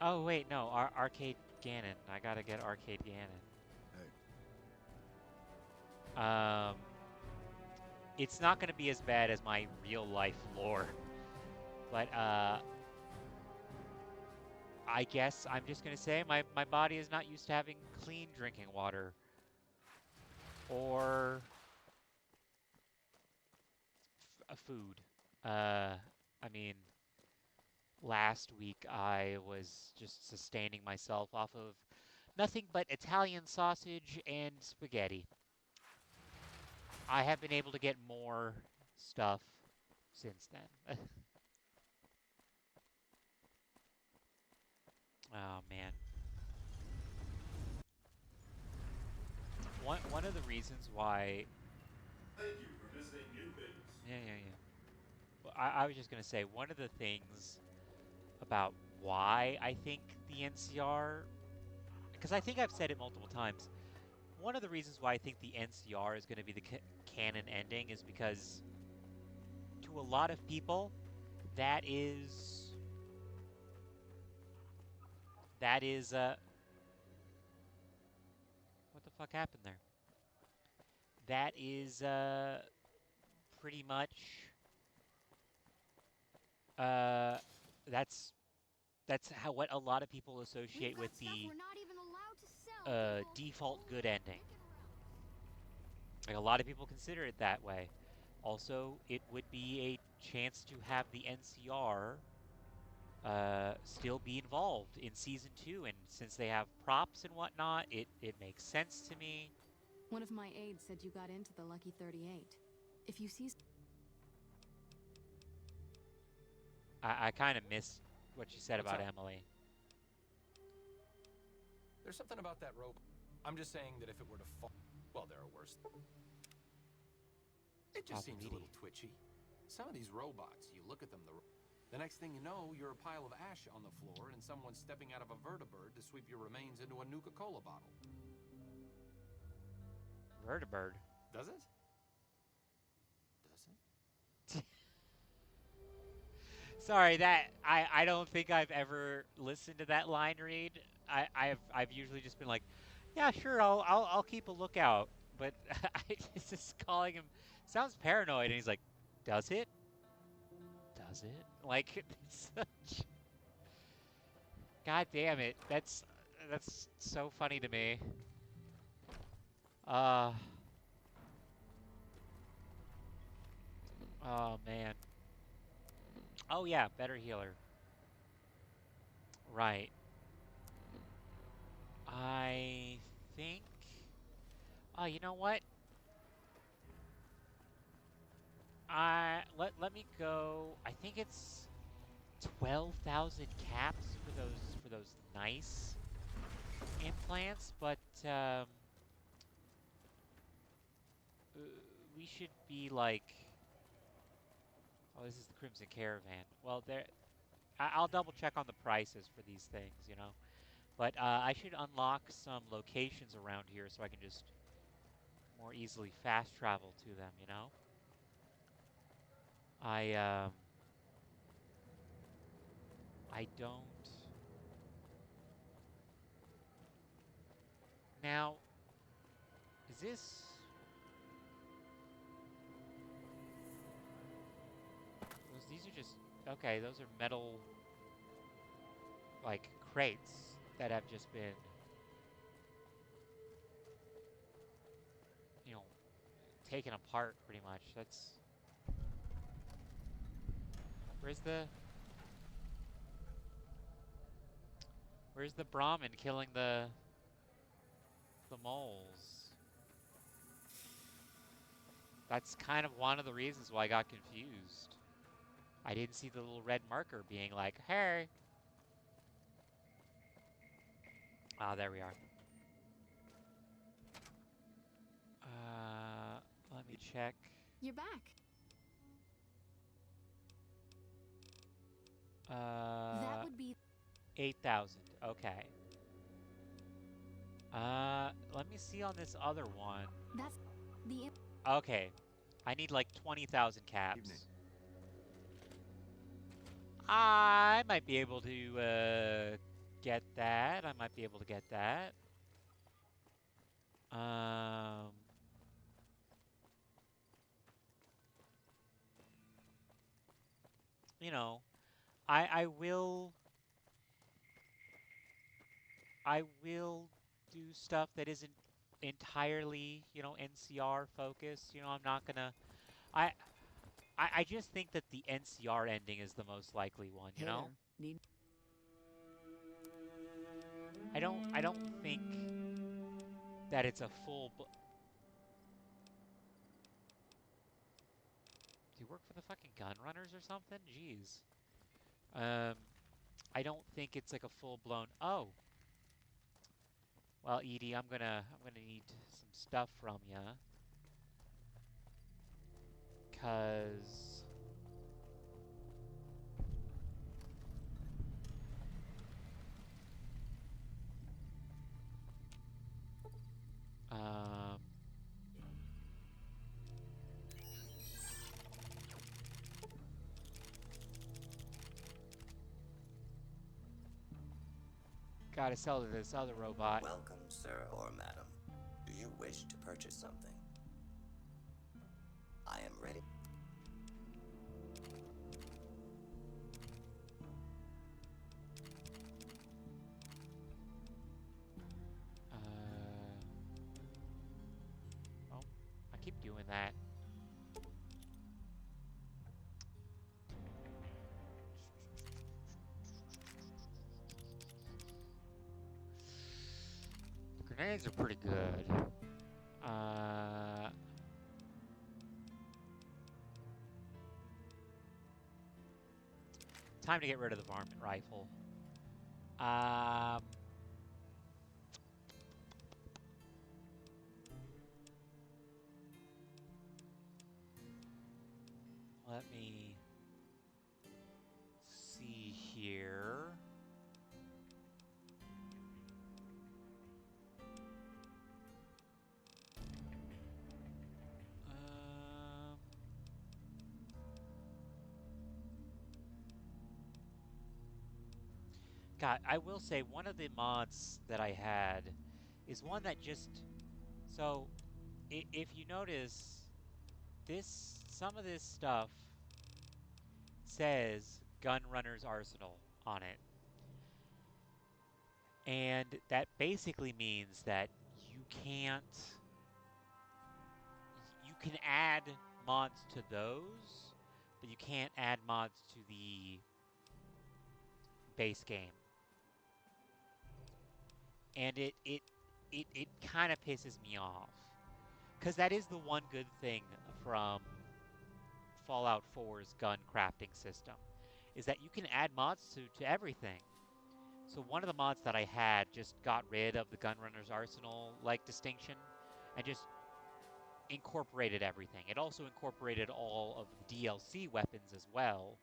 oh wait, no, Arcade Ganon. I gotta get Arcade Ganon. Hey. It's not gonna be as bad as my real life lore, but I guess I'm just gonna say my body is not used to having clean drinking water. Or food. I mean, last week I was just sustaining myself off of nothing but Italian sausage and spaghetti. I have been able to get more stuff since then. Oh man. One of the reasons why. Thank you for visiting New Vegas. Yeah. Well, I was just gonna say one of the things about why I think the NCR, because I think I've said it multiple times. One of the reasons why I think the NCR is going to be the canon ending is because to a lot of people, that is what the fuck happened there? That is pretty much that's how what a lot of people associate with the default good ending. Like a lot of people consider it that way. Also, it would be a chance to have the NCR still be involved in Season 2, and since they have props and whatnot, it makes sense to me. One of my aides said you got into the Lucky 38. If you see... I kind of missed what you said about up? Emily. There's something about that rope. I'm just saying that if it were to fall... Well, there are worse. It just seems a little twitchy. Some of these robots, you look at them, the next thing you know, you're a pile of ash on the floor and someone's stepping out of a vertibird to sweep your remains into a Nuka-Cola bottle. Vertibird? Does it? Sorry, that I don't think I've ever listened to that line read. I've usually just been like, yeah, sure, I'll keep a lookout. But it's just calling him sounds paranoid, and he's like, does it? Does it? Like, it's such... God damn it! That's so funny to me. Oh man. Oh yeah, better healer. Right. I think... Oh, you know what? Let me go. I think it's 12,000 caps for those nice implants, but we should be like... Oh, this is the Crimson Caravan. Well, I'll double check on the prices for these things, you know. But I should unlock some locations around here so I can just more easily fast travel to them, you know. I don't... Now, is this... These are just... Okay, those are metal, like, crates that have just been, you know, taken apart pretty much. That's... Where's the Brahmin killing the moles? That's kind of one of the reasons why I got confused. I didn't see the little red marker being like, hey. Ah, there we are. Let me check. You're back. That would be 8,000. Okay. Let me see on this other one. That's the Okay. I need like 20,000 caps. Evening. I might be able to get that. I might be able to get that. You know, I will do stuff that isn't entirely, you know, NCR focused. You know, I'm not gonna I I just think that the NCR ending is the most likely one, you know? I don't think that it's a full do you work for the fucking gun runners or something? Jeez. I don't think it's like a full-blown oh. Well, Edie, I'm gonna need some stuff from ya. 'Cause gotta sell to this other robot. Welcome, sir or madam. Do you wish to purchase something? I am ready. Oh, I keep doing that. The grenades are pretty good. Time to get rid of the varmint rifle. Let me see here. God, I will say one of the mods that I had is one that just so if you notice some of this stuff says Gunrunner's Arsenal on it. And that basically means that you can add mods to those, but you can't add mods to the base game. And it kind of pisses me off. Because that is the one good thing from Fallout 4's gun crafting system, is that you can add mods to everything. So one of the mods that I had just got rid of the Gunrunner's Arsenal like distinction and just incorporated everything. It also incorporated all of the DLC weapons as well.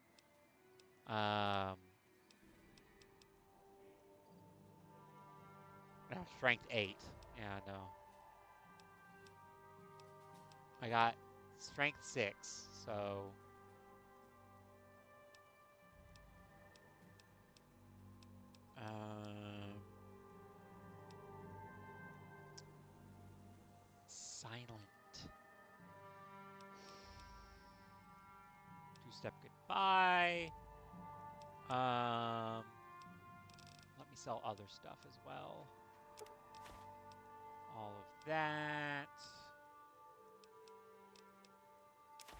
Strength 8. Yeah, no. I got Strength 6, so silent. Two-step goodbye. Let me sell other stuff as well. All of that.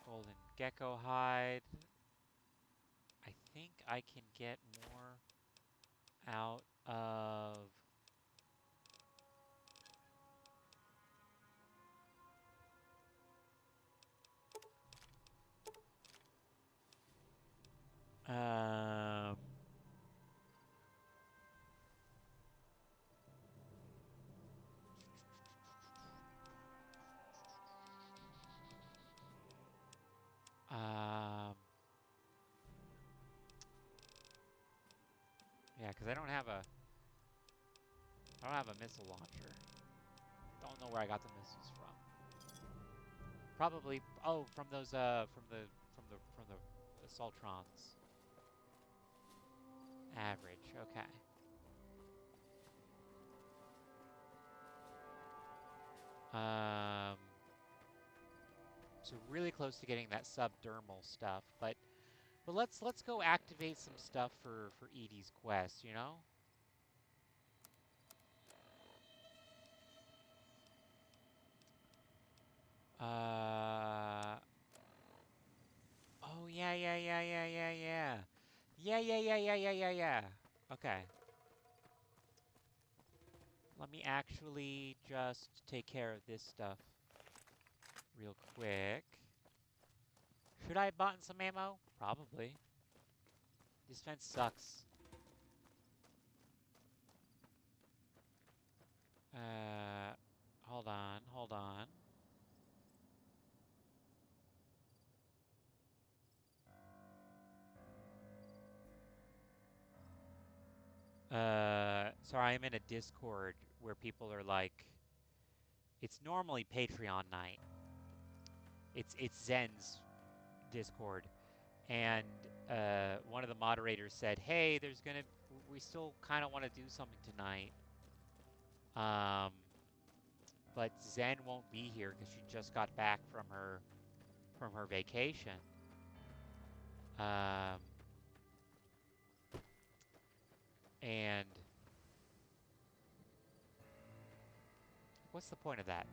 Golden gecko hide. I think I can get more out of because I don't have a missile launcher. Don't know where I got the missiles from. Probably, oh, from those from the Assaultrons. Average, okay. So really close to getting that subdermal stuff, but let's go activate some stuff for Edie's quest, you know? Oh yeah. Yeah. Okay. Let me actually just take care of this stuff real quick. Should I have bought some ammo? Probably. This fence sucks. Hold on. Sorry, I'm in a Discord where people are like, it's normally Patreon night. It's Zen's Discord, and one of the moderators said, "Hey, we still kind of want to do something tonight, but Zen won't be here because she just got back from her vacation." And what's the point of that?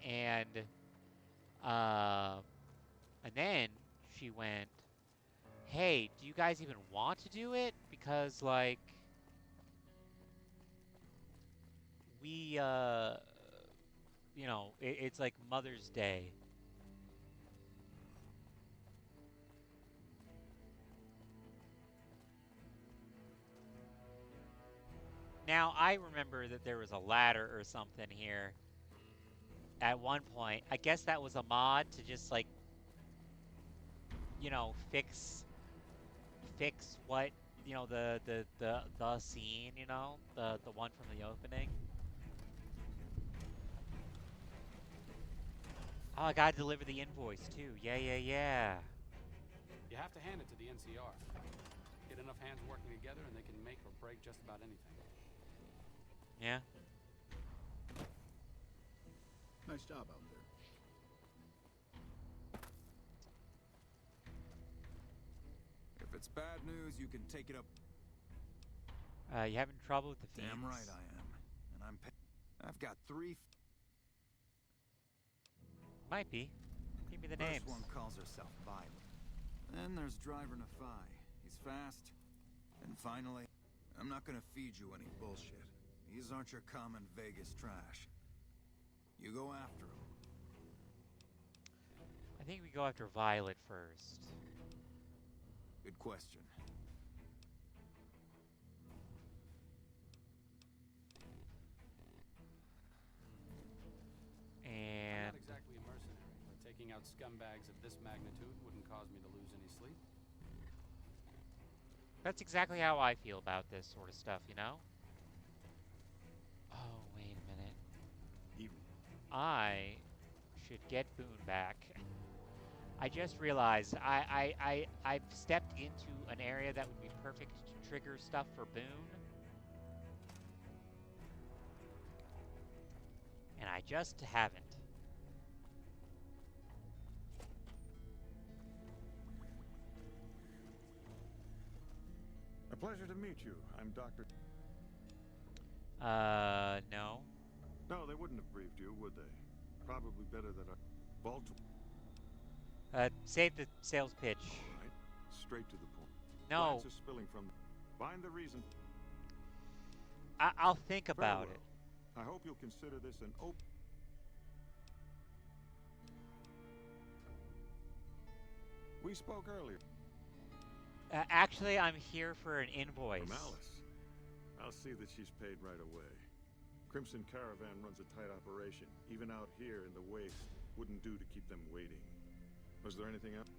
And then she went, "Hey, do you guys even want to do it? Because like we you know, it's like Mother's Day." Now, I remember that there was a ladder or something here at one point. I guess that was a mod to just like, you know, fix what, you know, the scene, you know, the one from the opening. Oh, I gotta deliver the invoice too. Yeah. You have to hand it to the NCR. Get enough hands working together and they can make or break just about anything. Yeah. Nice job out there. If it's bad news, you can take it up. You having trouble with the fiends? Damn right I am. And I've got 3. Might be. Give me the First names. one calls herself Violet. Then there's Driver Nafai. He's fast. And finally, I'm not gonna feed you any bullshit. These aren't your common Vegas trash. You go after them. I think we go after Violet first. Good question. And I'm not exactly a mercenary, but taking out scumbags of this magnitude wouldn't cause me to lose any sleep. that's exactly how I feel about this sort of stuff, you know? Oh, wait a minute. I should get Boone back. I just realized I've stepped into an area that would be perfect to trigger stuff for Boone. And I just haven't. A pleasure to meet you. I'm Dr. No. No, they wouldn't have briefed you, would they? Probably better that I... Baltimore. Save the sales pitch. All right. Straight to the point. No. Plants are spilling from... Find the reason. I'll think about Very well. I hope you'll consider this an open... We spoke earlier. Actually, I'm here for an invoice. From Alice. I'll see that she's paid right away. Crimson Caravan runs a tight operation. Even out here in the waste, wouldn't do to keep them waiting. Was there anything else?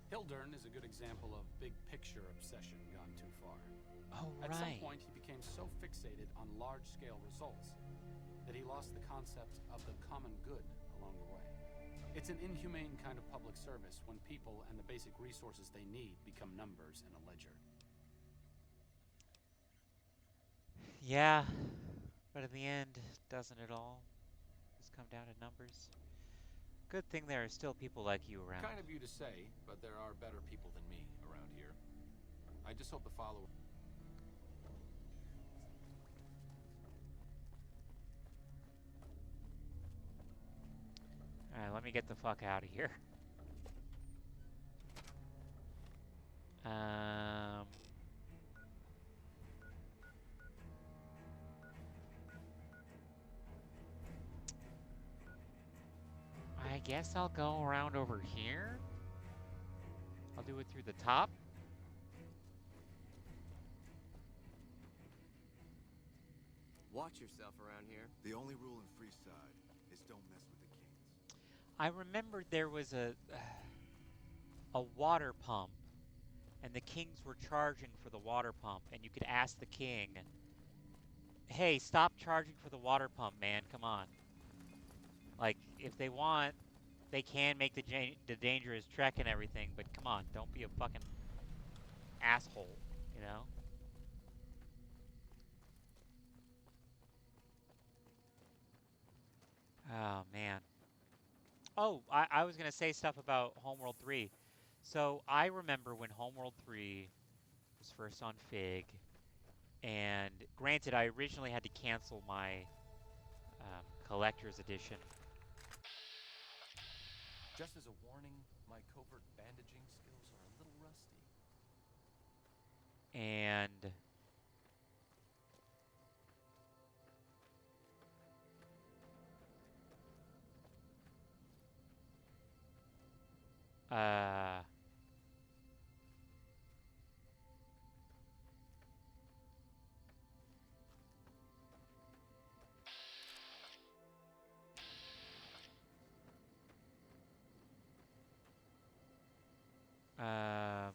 Hildern is a good example of big picture obsession gone too far. Oh, At some right. point, he became so fixated on large-scale results that he lost the concept of the common good along the way. It's an inhumane kind of public service when people and the basic resources they need become numbers in a ledger. Yeah, but in the end, doesn't it all just come down to numbers? Good thing there are still people like you around. Kind of you to say, but there are better people than me around here. I just hope the follower... Alright, let me get the fuck out of here. I guess I'll go around over here. I'll do it through the top. Watch yourself around here. The only rule in Freeside is don't mess with the kings. I remembered there was a water pump, and the kings were charging for the water pump, and you could ask the king, hey, stop charging for the water pump, man, come on. Like, if they want, they can make the dangerous trek and everything, but come on, don't be a fucking asshole, you know? Oh, man. Oh, I was going to say stuff about Homeworld 3. So, I remember when Homeworld 3 was first on Fig, and granted, I originally had to cancel my collector's edition. Just as a warning, my covert bandaging skills are a little rusty. And um,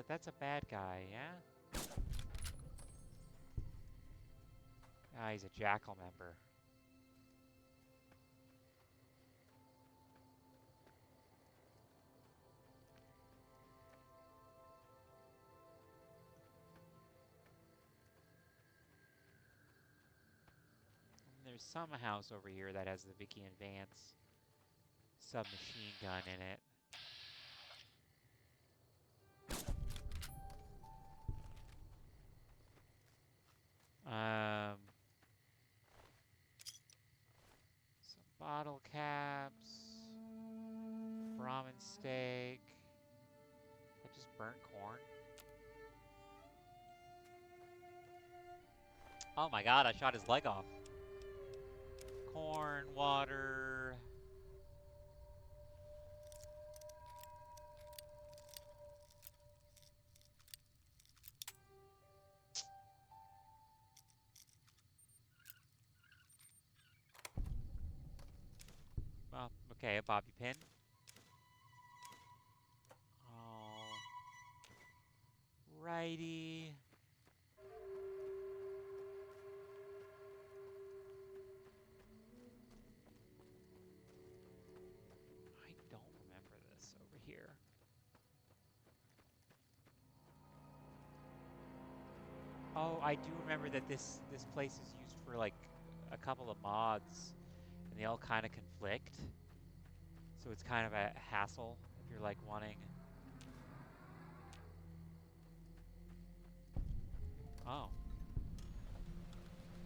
that's a bad guy, yeah? Ah, he's a jackal member. There's some house over here that has the Vicky and Vance submachine gun in it. Some bottle caps, ramen steak. I just burnt corn. Oh my god, I shot his leg off. Corn, water. Well, okay, a bobby pin. Alrighty. I don't remember this over here. Oh, I do remember that this place is used for like a couple of mods, and they all kind of conflict. So it's kind of a hassle if you're like wanting. Oh.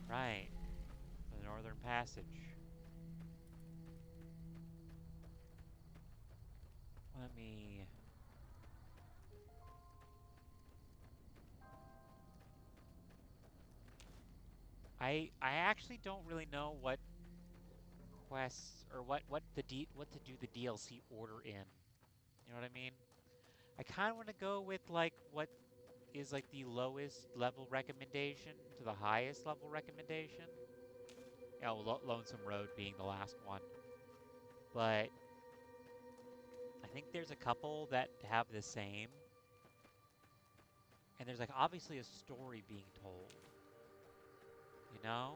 Right. The Northern Passage. Let me... I actually don't really know what quests or what to do the DLC order in. You know what I mean? I kind of want to go with like what is like the lowest level recommendation to the highest level recommendation. Oh, Lonesome Road being the last one. But I think there's a couple that have the same. And there's like obviously a story being told. You know?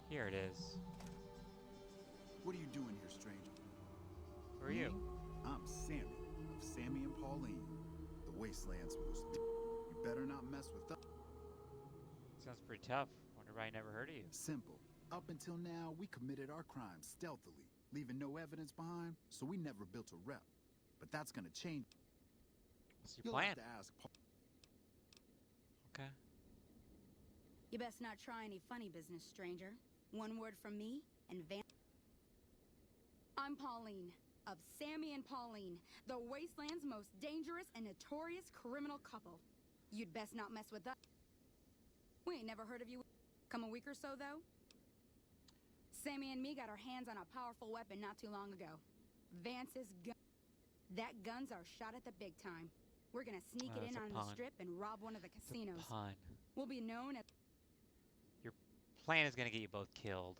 Here it is. What are you doing here, stranger? Who are you? I'm Sammy, of Sammy and Pauline, the Wasteland's most... You better not mess with us. Sounds pretty tough. Wonder why I never heard of you. Simple. Up until now, we committed our crimes stealthily, leaving no evidence behind, so we never built a rep. But that's gonna change. What's your You'll plan? have to ask Paul. Okay. You best not try any funny business, stranger. One word from me, and I'm Pauline, of Sammy and Pauline, the Wasteland's most dangerous and notorious criminal couple. You'd best not mess with us. We ain't never heard of you. Come a week or so, though? Sammy and me got our hands on a powerful weapon not too long ago. Vance's gun. That gun's our shot at the big time. We're gonna sneak it in on the strip and rob one of the casinos. It's a pun. We'll be known as... Your plan is gonna get you both killed.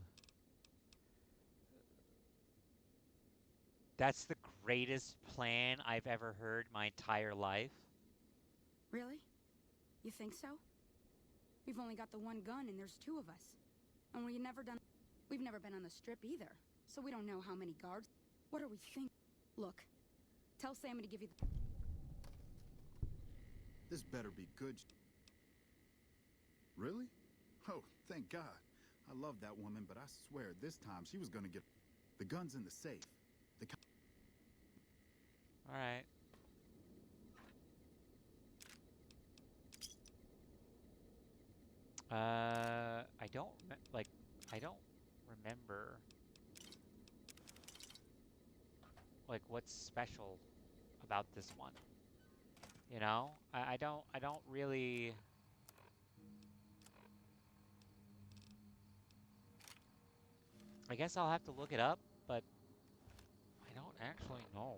That's the greatest plan I've ever heard my entire life. Really? You think so? We've only got the one gun and there's two of us. And we've never been on the strip either. So we don't know how many guards. What are we thinking? Look, tell Sammy to give you the... This better be good. Really? Oh, thank God. I love that woman, but I swear this time she was gonna get... The gun's in the safe. Alright. I don't remember like what's special about this one. You know? I don't really I guess I'll have to look it up, but I don't actually know.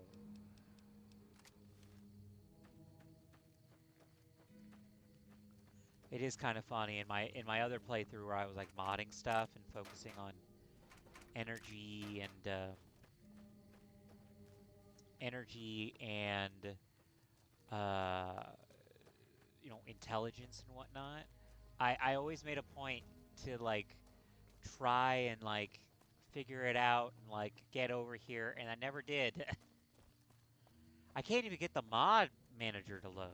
It is kind of funny in my other playthrough where I was like modding stuff and focusing on energy and you know, intelligence and whatnot. I always made a point to like try and like figure it out and like get over here, and I never did. I can't even get the mod manager to load.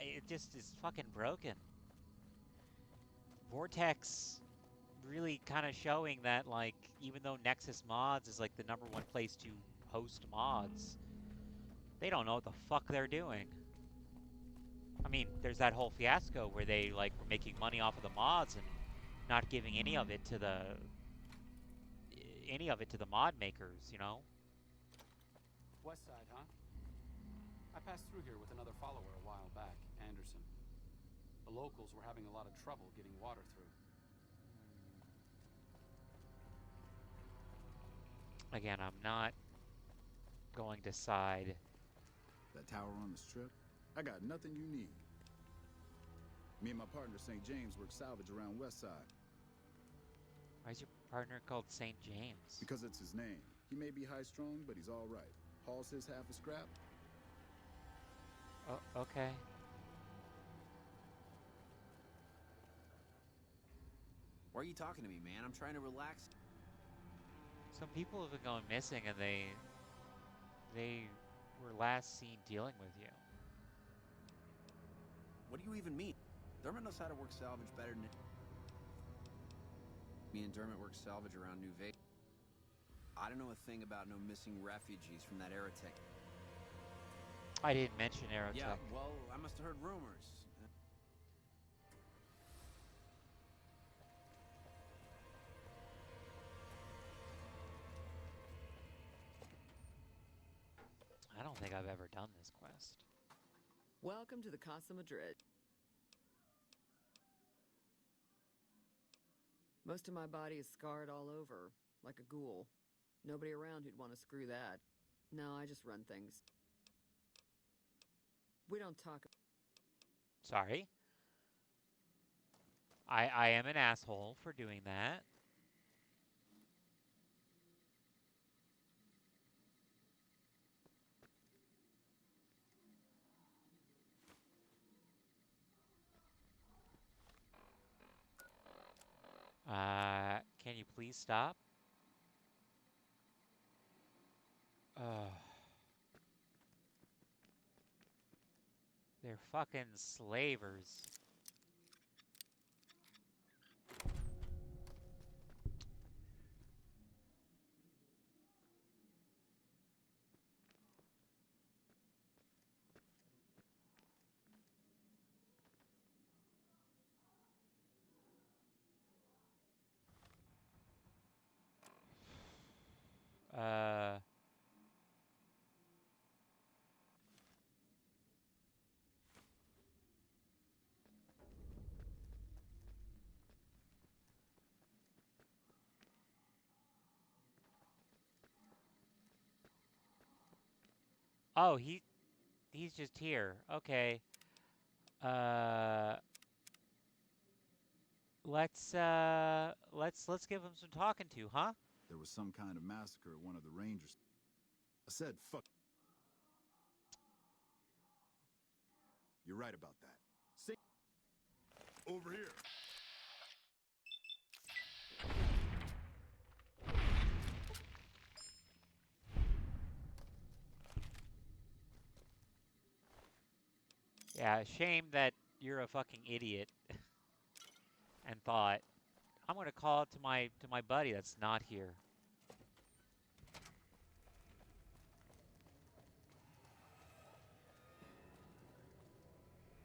It just is fucking broken. Vortex really kind of showing that, like, even though Nexus Mods is like the #1 place to host mods, they don't know what the fuck they're doing. I mean, there's that whole fiasco where they like were making money off of the mods and not giving any of it to the mod makers, you know? West side, huh? I passed through here with another follower a while back, Anderson. The locals were having a lot of trouble getting water through. Again, I'm not going to side. That tower on the strip? I got nothing you need. Me and my partner St. James work salvage around West Side. Why is your partner called St. James? Because it's his name. He may be high-strung, but he's all right. Hauls his half a scrap. Oh, okay. Why are you talking to me, man? I'm trying to relax. Some people have been going missing, and they were last seen dealing with you. What do you even mean? Dermot knows how to work salvage better than... Me and Dermot work salvage around New Vegas. I don't know a thing about no missing refugees from that Aerotech. I didn't mention Aerotech. Yeah, well, I must have heard rumors. I don't think I've ever done this quest. Welcome to the Casa Madrid. Most of my body is scarred all over, like a ghoul. Nobody around who'd want to screw that. No, I just run things. We don't talk. Sorry. I am an asshole for doing that. Can you please stop? They're fucking slavers. Uh... Oh, he's just here. Okay. Let's give him some talking to, huh? There was some kind of massacre at one of the Rangers. I said, fuck. You're right about that. See? Over here. Yeah, shame that you're a fucking idiot and thought, I'm gonna call it to my buddy that's not here.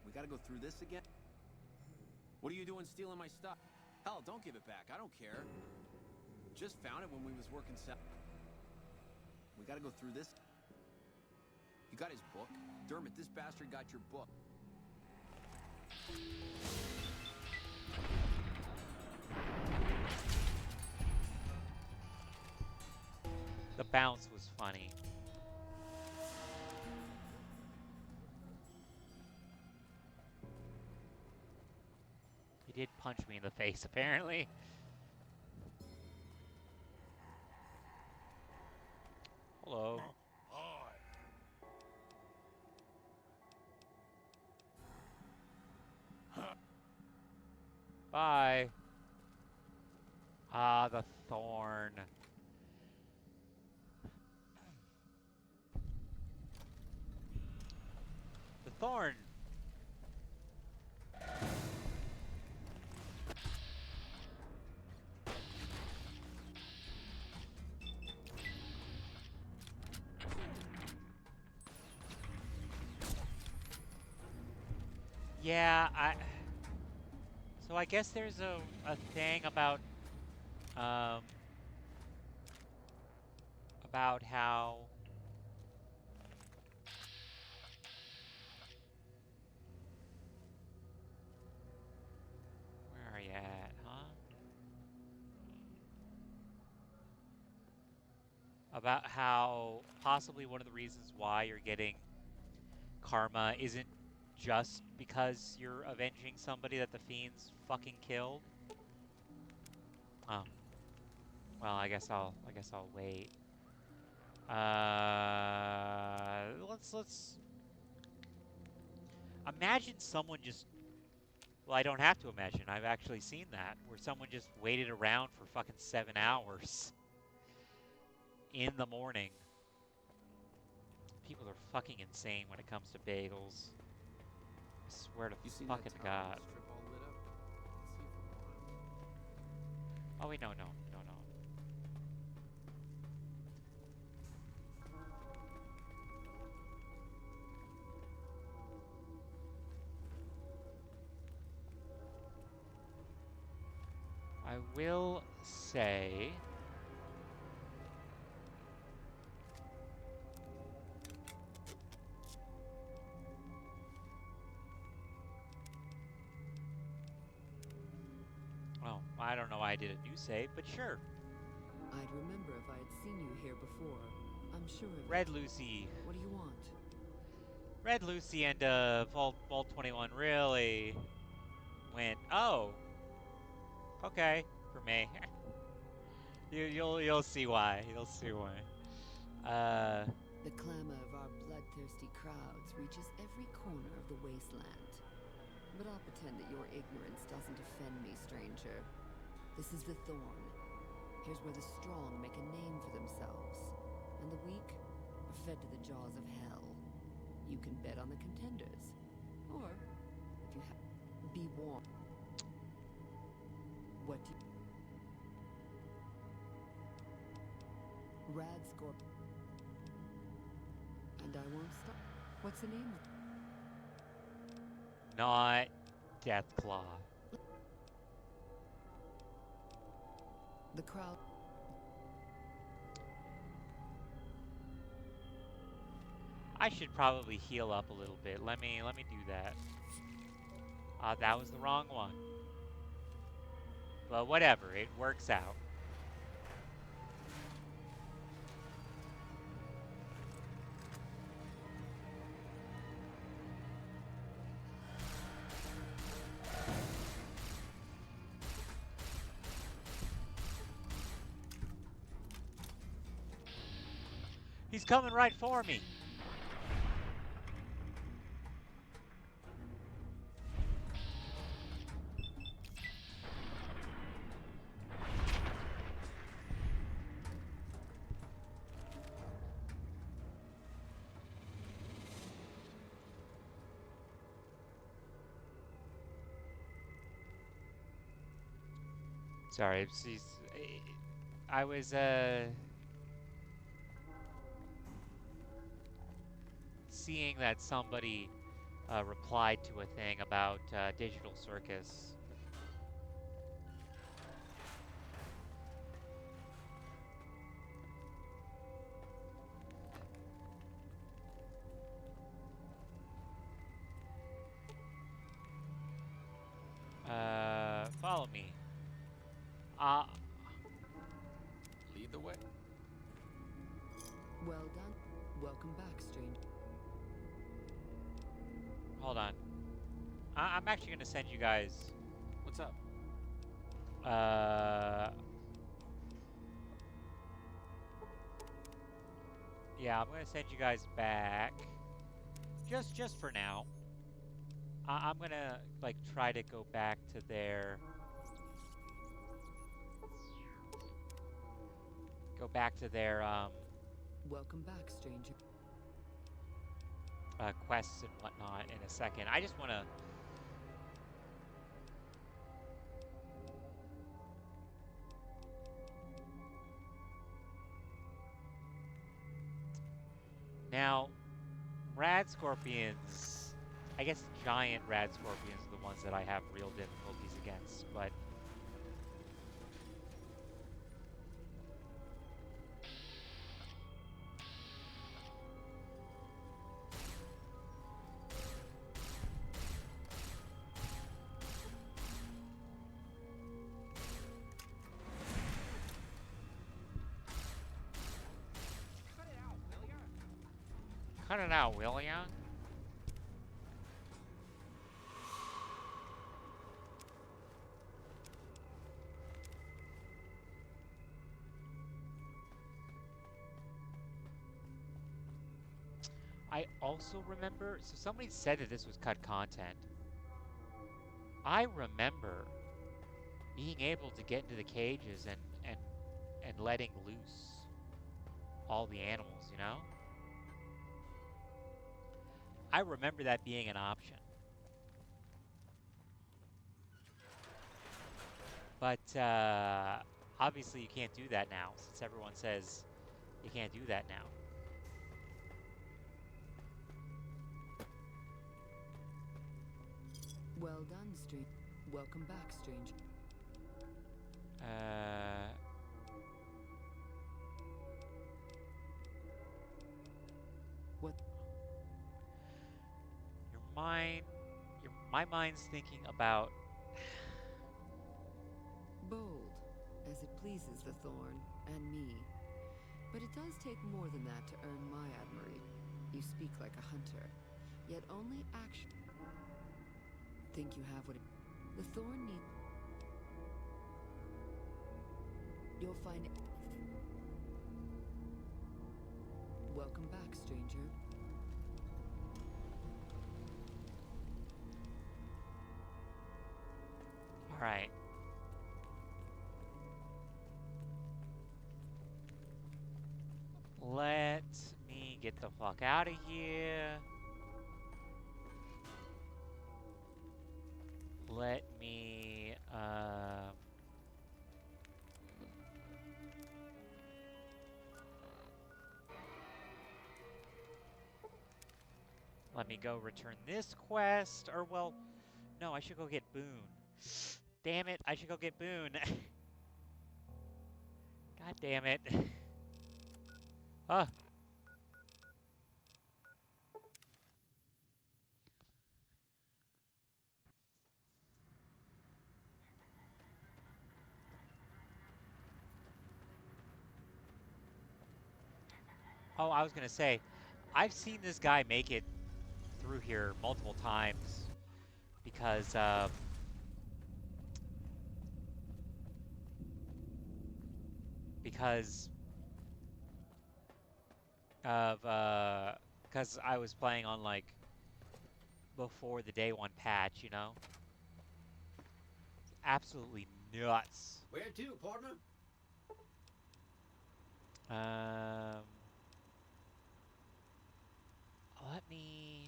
We gotta go through this again? What are you doing stealing my stuff? Hell, don't give it back. I don't care. Just found it when we was working We gotta go through this. You got his book? Dermot, this bastard got your book. The bounce was funny. He did punch me in the face, apparently. Hello. Bye. Ah, the thorn. The thorn. Yeah, so I guess there's a thing about how where are you at, huh? About how possibly one of the reasons why you're getting karma isn't just because you're avenging somebody that the fiends fucking killed. Oh. Well, I guess I'll wait. Let's imagine someone just, well, I don't have to imagine. I've actually seen that where someone just waited around for fucking 7 hours in the morning. People are fucking insane when it comes to bagels. I swear to fucking God. Oh wait, no. I will say oh, I don't know why I did a new save, but sure. I'd remember if I had seen you here before. I'm sure of Red it. Lucy. What do you want? Red Lucy and Vault 21 really went. Oh, okay, for me. You'll see why. You'll see why. The clamor of our bloodthirsty crowds reaches every corner of the wasteland. But I'll pretend that your ignorance doesn't offend me, stranger. This is the Thorn. Here's where the strong make a name for themselves, and the weak are fed to the jaws of hell. You can bet on the contenders, or if you have, be warned. What do you... Radscorp. And I won't stop. What's the name? Not Deathclaw. The crowd. I should probably heal up a little bit. Let me do that. That was the wrong one. But whatever, it works out. He's coming right for me. Sorry, I was seeing that somebody replied to a thing about Digital Circus. Follow me. Lead the way. Well done. Welcome back, stranger. Hold on. I'm actually gonna send you guys. What's up? Yeah, I'm gonna send you guys back. Just for now. I'm gonna like try to go back to their. Go back to their Welcome back, stranger. quests and whatnot in a second. I just want to. Now, rad scorpions, I guess giant rad scorpions are the ones that I have real difficulties against, but cut it out, will ya? I also remember, so somebody said that this was cut content. I remember being able to get into the cages and letting loose all the animals, you know? I remember that being an option. But obviously you can't do that now, since everyone says you can't do that now. Well done, stranger. Welcome back, stranger. What? My mind's thinking about Bold, as it pleases the Thorn, and me. But it does take more than that to earn my admiration. You speak like a hunter, yet only action. Think you have what it... The Thorn needs... You'll find it... Welcome back, stranger. All right. Let me get the fuck out of here. Let me, let me go return this quest, or well, no, I should go get Boone. Damn it, I should go get Boone. God damn it. Ah. Oh, I was gonna say, I've seen this guy make it through here multiple times because, because of, because I was playing on, like, before the day one patch, you know? Absolutely nuts. Where to, partner? Let me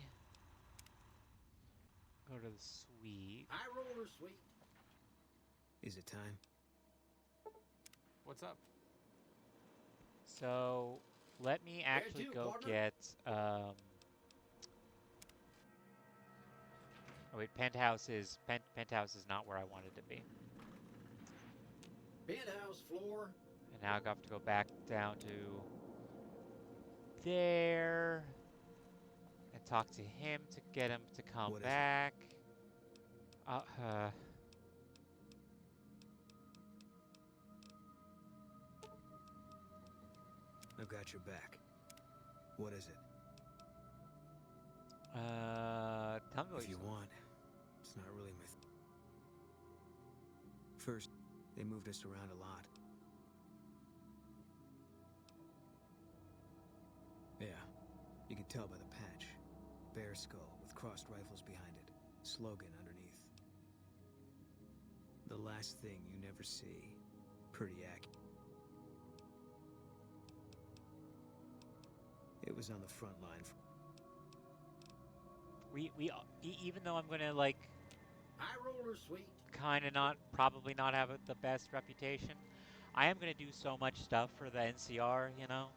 go to the suite. High roller suite. Is it time? What's up? So, let me actually go get, oh wait, penthouse is not where I wanted to be. Penthouse floor. And now I have to go back down to there and talk to him to get him to come back. I've got your back. What is it? Tell me what if you want. It's not really my First, they moved us around a lot. Yeah, you can tell by the patch. Bear skull with crossed rifles behind it. Slogan underneath. The last thing you never see. Pretty accurate. It was on the front line. Even though I'm gonna like high roller suite, kind of probably not have the best reputation, I am gonna do so much stuff for the NCR, you know.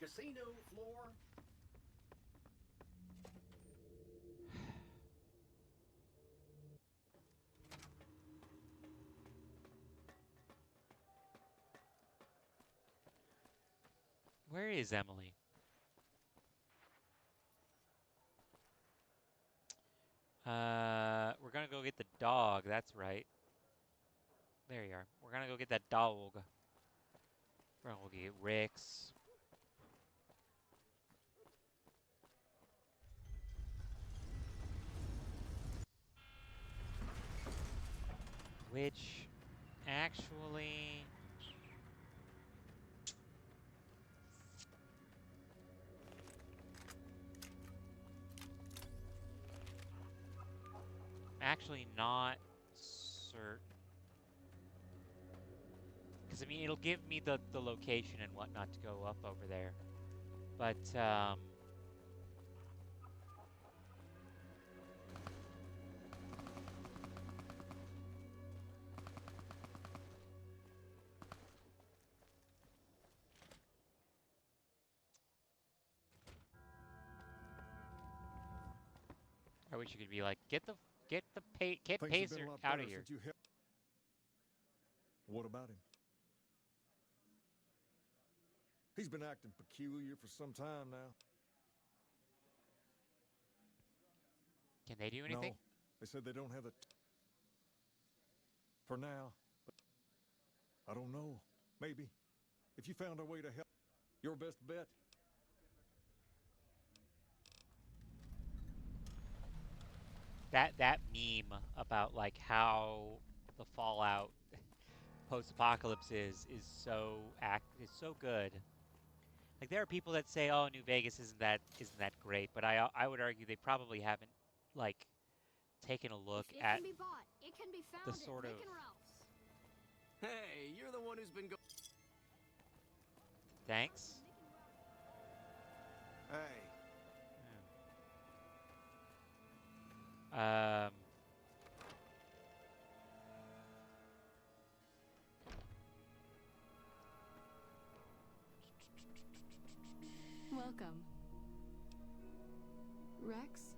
Casino floor. Where is Emily? We're gonna go get the dog, that's right. There you are. We're gonna go get that dog. We're gonna go get Rick's. Which, actually... actually not certain. Because, I mean, it'll give me the location and whatnot to go up over there. But, I wish you could be like, get Pacer out of here. What about him? He's been acting peculiar for some time now. Can they do anything? No, they said they don't have the... for now. But I don't know. Maybe. If you found a way to help, your best bet. That meme about like how the Fallout post-apocalypse is so good. Like there are people that say, "Oh, New Vegas isn't that great," but I would argue they probably haven't like taken a look It at can be bought. It can be found the at sort of Mick and Ralph's. Hey, you're the one who's been thanks. Hey. Um. Welcome. Rex?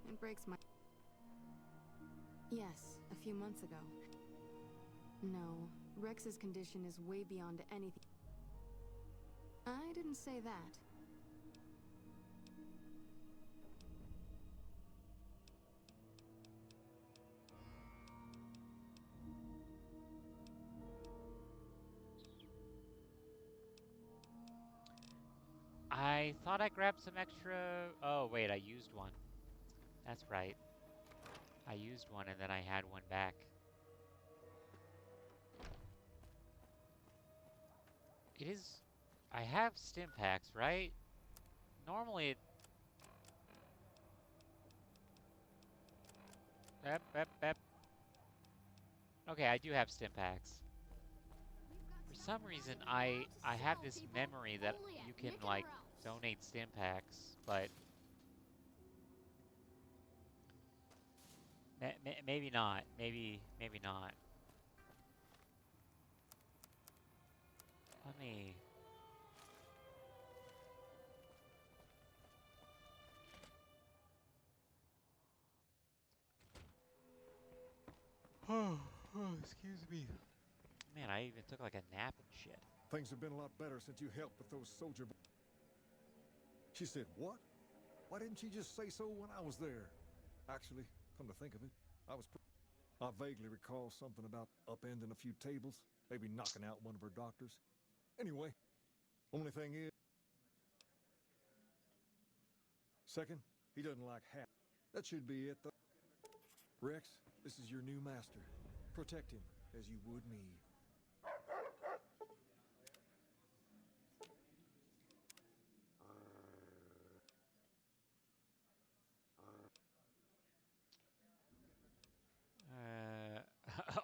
It breaks my... Yes, a few months ago. No, Rex's condition is way beyond anything. I didn't say that. I thought I grabbed some extra... Oh, wait, I used one. That's right. I used one and then I had one back. It is... I have stim packs, right? Normally it... Ep. Okay, I do have stim packs. For some reason, I have this memory that you can, like, donate stim packs, but... Maybe not. Maybe not. Let me... Oh, excuse me. Man, I even took like a nap and shit. Things have been a lot better since you helped with those soldier... She said, what? Why didn't she just say so when I was there? Actually, come to think of it, I vaguely recall something about upending a few tables, maybe knocking out one of her doctors. Anyway, only thing is... Second, he doesn't like hat. That should be it, though. Rex, this is your new master. Protect him as you would me.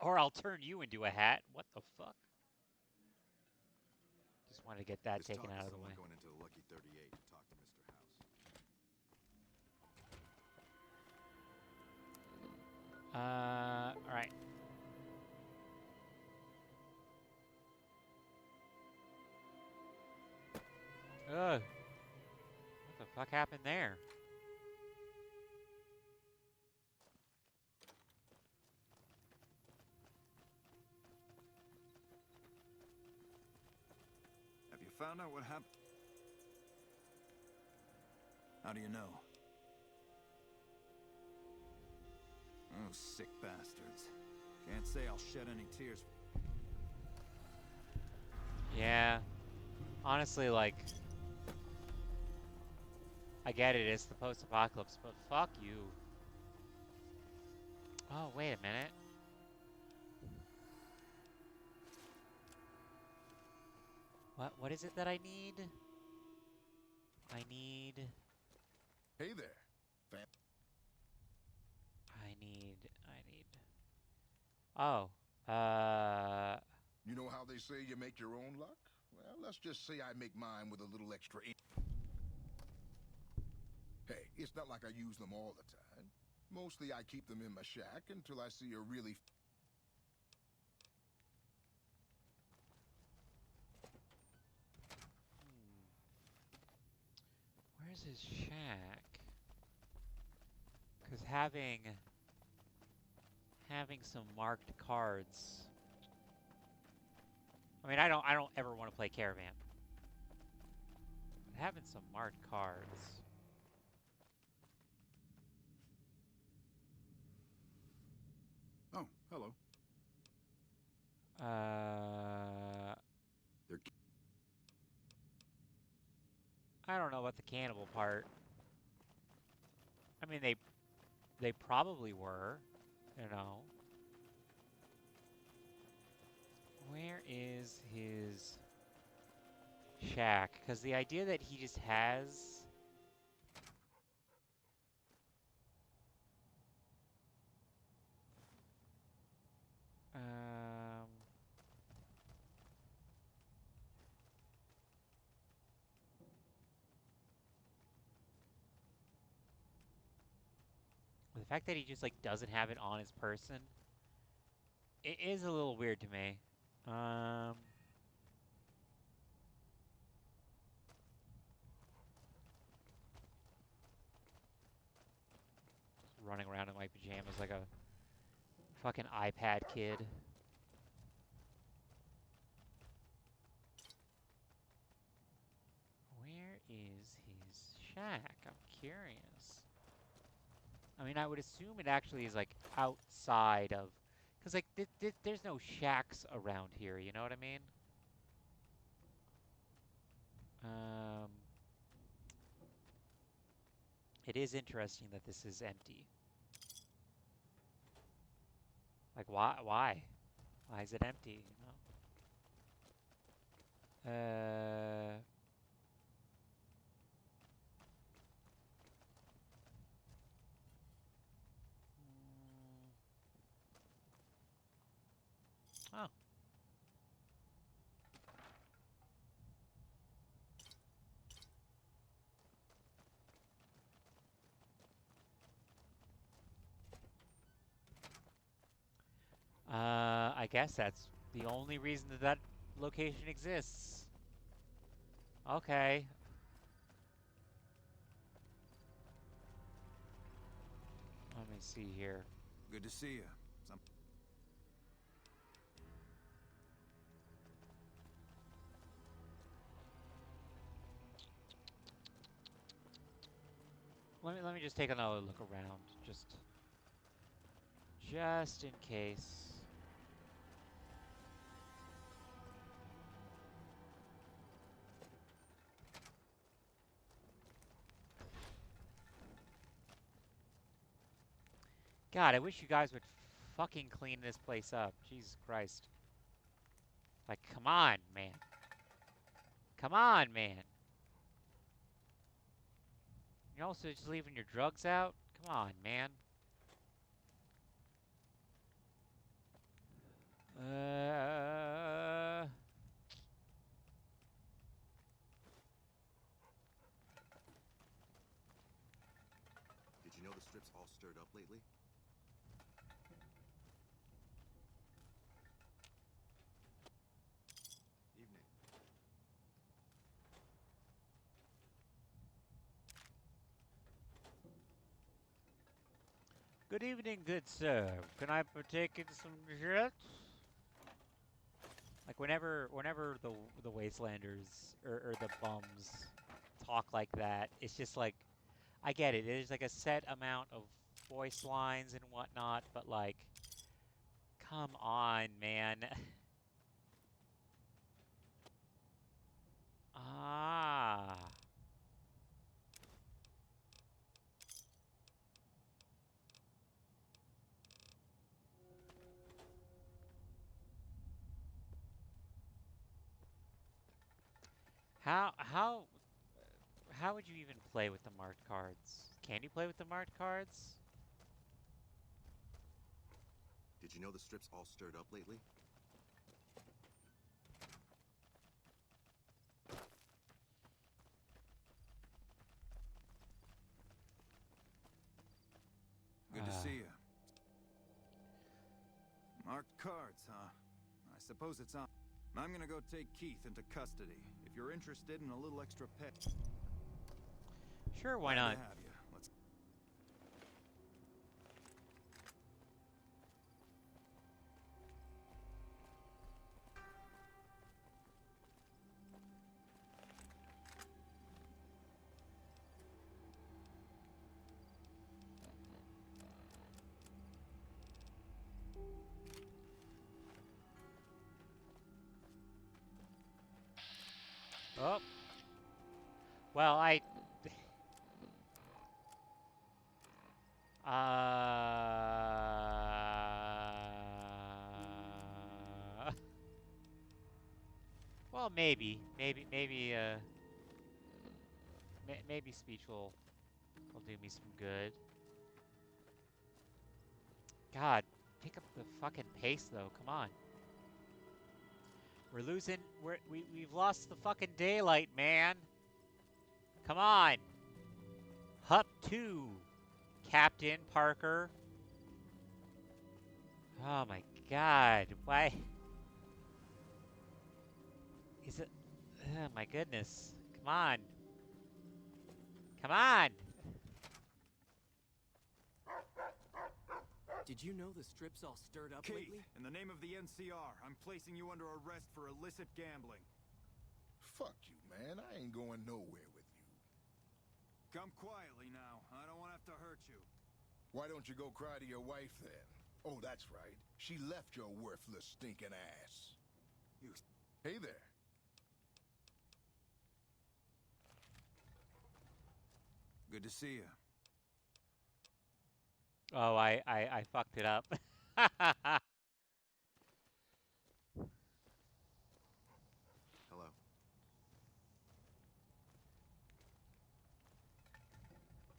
Or I'll turn you into a hat. What the fuck? Just wanted to get that taken out of the way. Going into the Lucky 38 to talk to Mr. House. All right. Ugh. What the fuck happened there? Have you found out what happened? How do you know? Oh, sick bastards. Can't say I'll shed any tears. Yeah. Honestly, like... I get it, it's the post-apocalypse, but fuck you. Oh, wait a minute. What is it that I need? I need... Hey there. I need... Oh, You know how they say you make your own luck? Well, let's just say I make mine with a little extra Hey, it's not like I use them all the time. Mostly I keep them in my shack until I see a really... Where's his shack? Because having some marked cards... I mean, I don't ever want to play Caravan. But having some marked cards... Oh, hello. They're... I don't know about the cannibal part. I mean, they probably were, you know. Where is his shack? Because the idea that he just has... The fact that he just, like, doesn't have it on his person, it is a little weird to me. Running around in my pajamas like a fucking iPad kid. Where is his shack? I'm curious. I mean, I would assume it actually is, like, outside of... Because, like, there's no shacks around here, you know what I mean? It is interesting that this is empty. Like, why? Why is it empty, you know? Oh. I guess that's the only reason that that location exists. Okay. Let me see here. Good to see you. Let me just take another look around, just in case. God, I wish you guys would fucking clean this place up. Jesus Christ. Like, come on, man. Come on, man. You're also just leaving your drugs out? Come on, man. Did you know the strip's all stirred up lately? Evening. Good evening, good sir. Can I partake in some shit? Like whenever the Wastelanders or the bums talk like that, it's just like, I get it. There's like a set amount of voice lines and whatnot, but like, come on, man. Ah. How would you even play with the marked cards? Can you play with the marked cards? Did you know the strip's all stirred up lately? Good to see you. Marked cards, huh? I suppose it's on. I'm gonna go take Keith into custody. If you're interested in a little extra pet. Sure, why Glad not? to have you. Let's... Oh. Well, I... Well, maybe speech will do me some good. God, pick up the fucking pace, though. Come on. We're losing. We've lost the fucking daylight, man. Come on. Hup 2, Captain Parker. Oh my God. Why? Is it? Oh my goodness. Come on. Come on. Did you know the strip's all stirred up Keith, lately? in the name of the NCR, I'm placing you under arrest for illicit gambling. Fuck you, man. I ain't going nowhere with you. Come quietly now. I don't want to have to hurt you. Why don't you go cry to your wife then? Oh, that's right. She left your worthless stinking ass. You... Hey there. Good to see you. Oh, I fucked it up. Hello.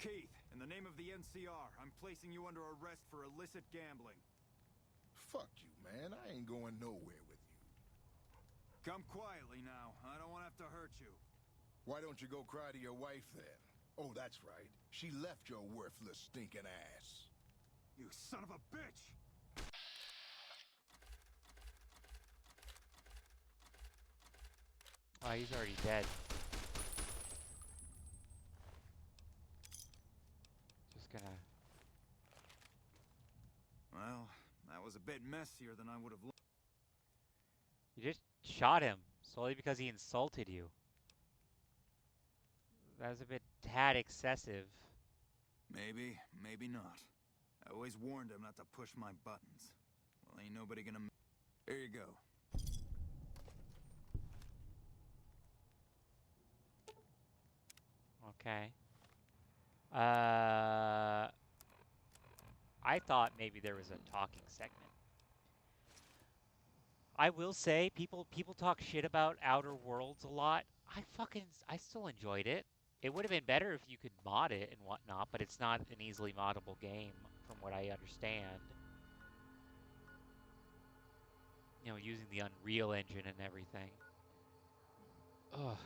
Keith, in the name of the NCR, I'm placing you under arrest for illicit gambling. Fuck you, man. I ain't going nowhere with you. Come quietly now. I don't want to have to hurt you. Why don't you go cry to your wife then? Oh, that's right. She left your worthless stinking ass. You son of a bitch! Oh, he's already dead. Just gonna... Well, that was a bit messier than I would have liked. You just shot him solely because he insulted you. That was a bit tad excessive. Maybe, maybe not. I always warned him not to push my buttons. Well, ain't nobody gonna... Here you go. Okay. I thought maybe there was a talking segment. I will say, people talk shit about Outer Worlds a lot. I still enjoyed it. It would have been better if you could mod it and whatnot, but it's not an easily moddable game, from what I understand. You know, using the Unreal Engine and everything. Ugh.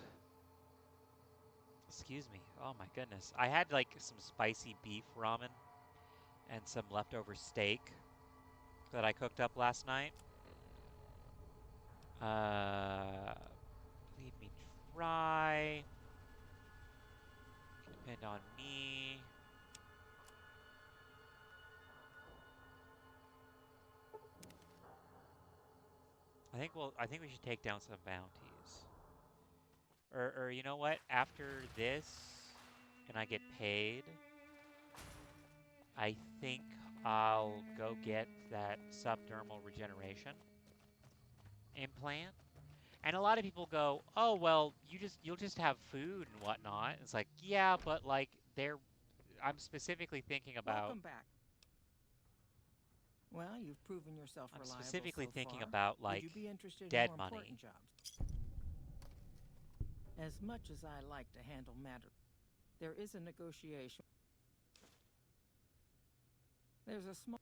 Excuse me. Oh my goodness. I had like some spicy beef ramen and some leftover steak that I cooked up last night. Leave me dry. Depend on me. I think we should take down some bounties. Or you know what? After this, and I get paid, I think I'll go get that subdermal regeneration implant. And a lot of people go, "Oh, well, you'll just have food and whatnot." It's like, yeah, but like I'm specifically thinking about. Welcome back. Well, you've proven yourself reliable. I'm specifically so thinking far. about like Would you be interested dead in more money. important jobs? As much as I like to handle matters, there is a negotiation. There's a small...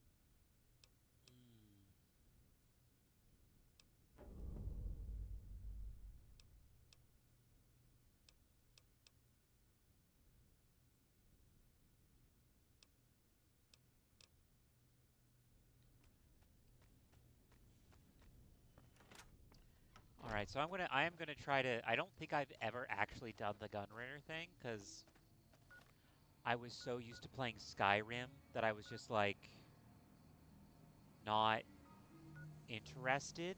All right, so I am gonna try to. I don't think I've ever actually done the Gunrunner thing because I was so used to playing Skyrim that I was just like not interested.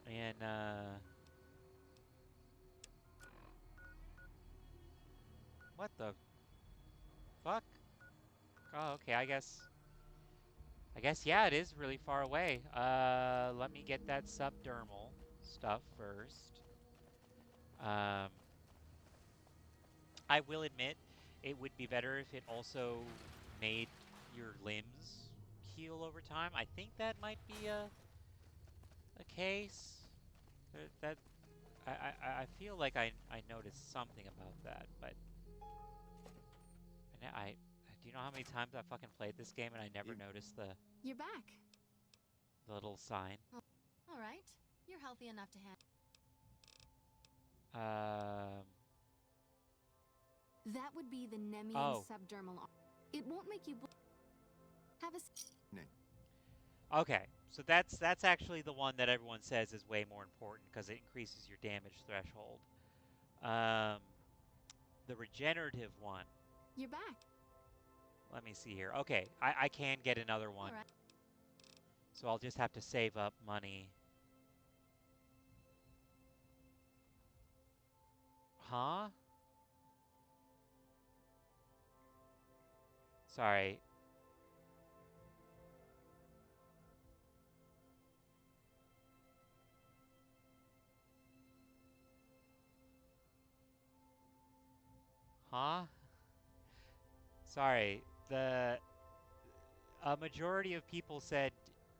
And what the fuck? Oh, okay. I guess yeah, it is really far away. Let me get that subdermal stuff first. Um, I will admit, it would be better if it also made your limbs heal over time. I think that might be a case. That I feel like I noticed something about that, but I do you know how many times I fucking played this game and I never noticed the You're back. little sign? Oh, all right. You're healthy enough to handle. That would be the Nemean subdermal. It won't make you. Have a. Okay, so that's actually the one that everyone says is way more important because it increases your damage threshold. The regenerative one. You're back. Let me see here. Okay, I can get another one. All right. So I'll just have to save up money. Huh? Sorry. Huh? Sorry. A majority of people said,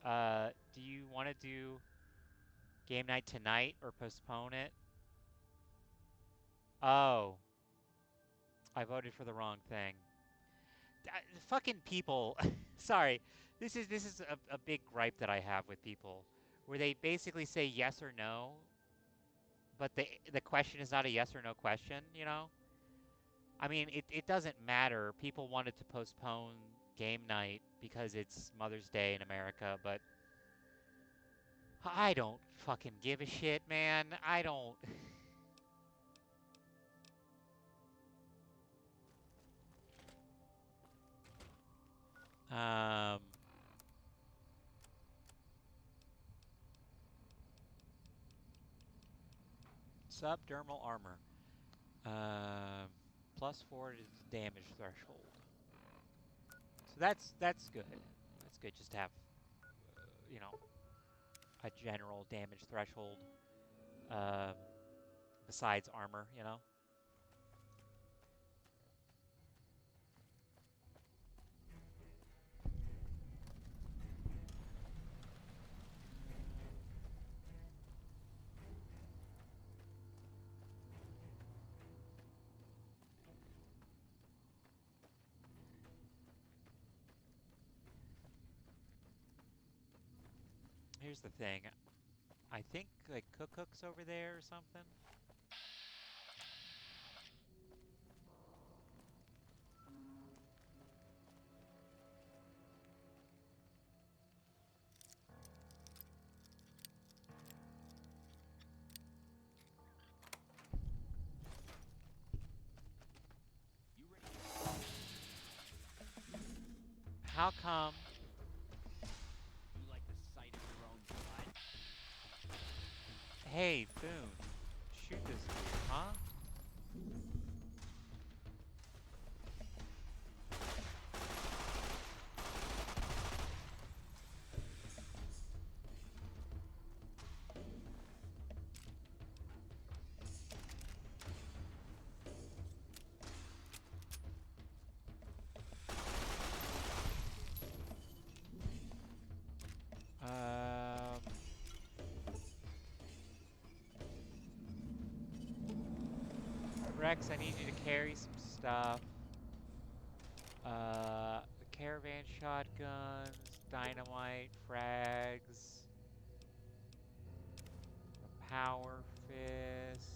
do you want to do game night tonight or postpone it? Oh. I voted for the wrong thing. Fucking people. Sorry. This is a big gripe that I have with people, where they basically say yes or no, but the question is not a yes or no question, you know? I mean, it doesn't matter. People wanted to postpone game night because it's Mother's Day in America, but I don't fucking give a shit, man. I don't. Subdermal armor. +4 is damage threshold. So that's good. That's good just to have, you know, a general damage threshold. Besides armor, you know. Here's the thing. I think like Cook's over there or something. How come? You like the sight of your own blood? Hey, Boone, shoot this dude, huh? Rex, I need you to carry some stuff. Caravan shotguns, dynamite, frags, a power fist.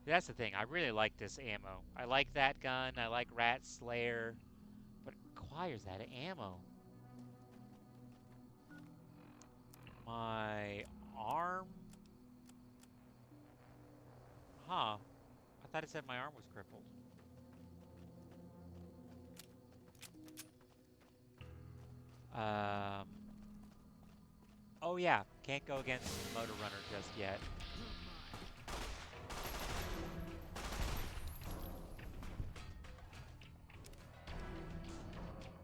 That's the thing. I really like this ammo. I like that gun. I like Rat Slayer, but it requires that ammo. My arm? Huh. I thought it said my arm was crippled. Oh yeah, can't go against the Motor Runner just yet.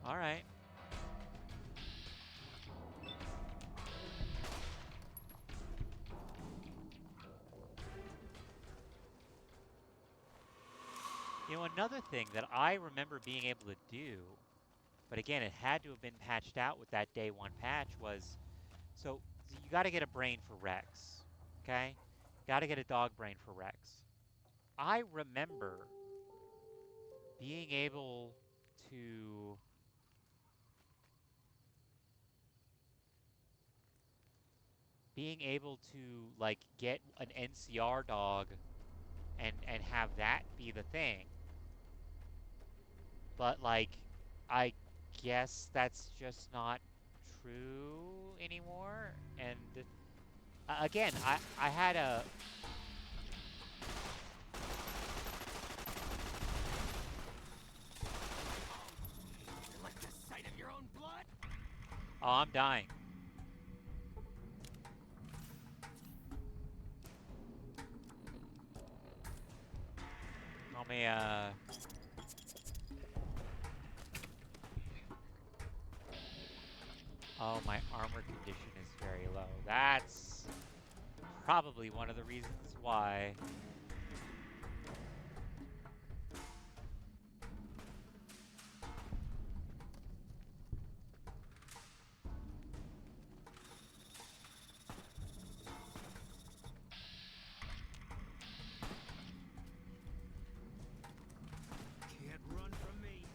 Alright. You know, another thing that I remember being able to do, but again, it had to have been patched out with that day one patch, was, so you got to get a brain for Rex, okay? Got to get a dog brain for Rex. I remember being able to like get an NCR dog and have that be the thing. But like I guess that's just not true anymore. And again, I had a Like the sight of your own blood? Oh, I'm dying. Let me oh, my armor condition is very low. That's probably one of the reasons why. Can't run from me.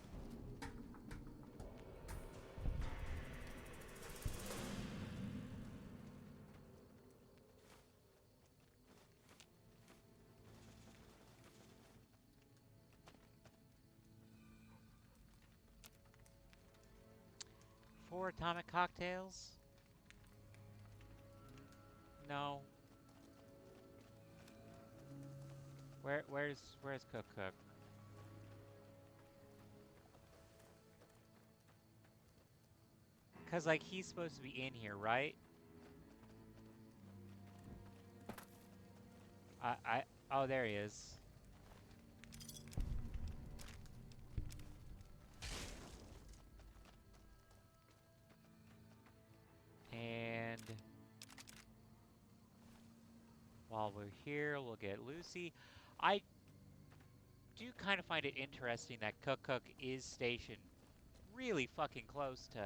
Four atomic cocktails? No. Where's Cook Cook? Cause like he's supposed to be in here, right? Oh, there he is. And while we're here, we'll get Lucy. I do kind of find it interesting that Cook Cook is stationed really fucking close to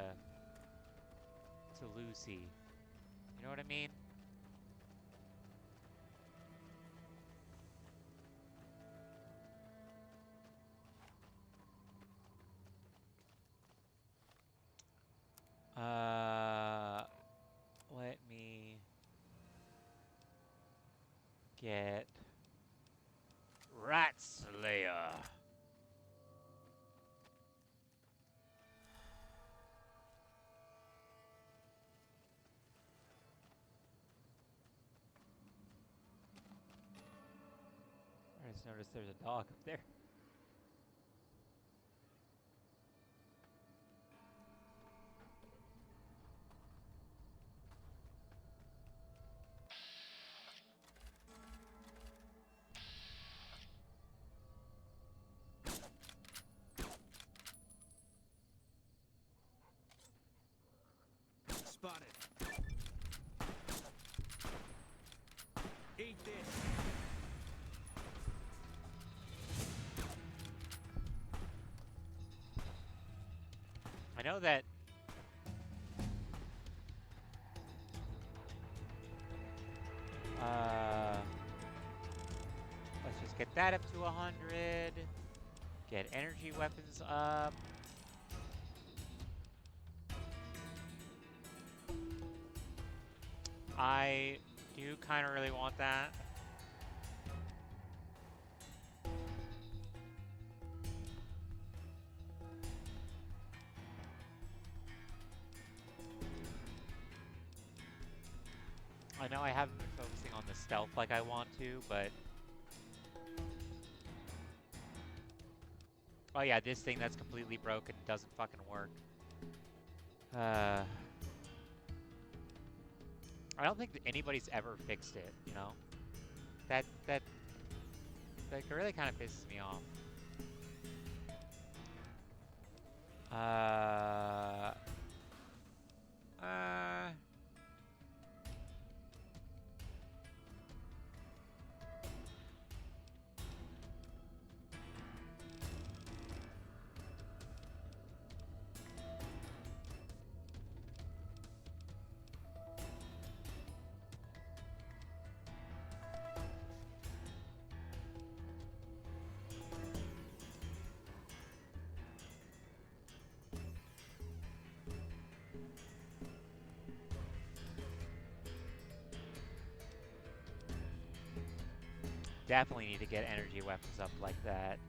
Lucy. You know what I mean? Let me get Rat Slayer. I just noticed there's a dog up there. Spotted. Eat this. I know that let's just get that up to 100. Get energy weapons up. I do kind of really want that. I know I haven't been focusing on the stealth like I want to, but... Oh yeah, this thing that's completely broken doesn't fucking work. I don't think that anybody's ever fixed it, you know? That really kind of pisses me off. definitely need to get energy weapons up like that.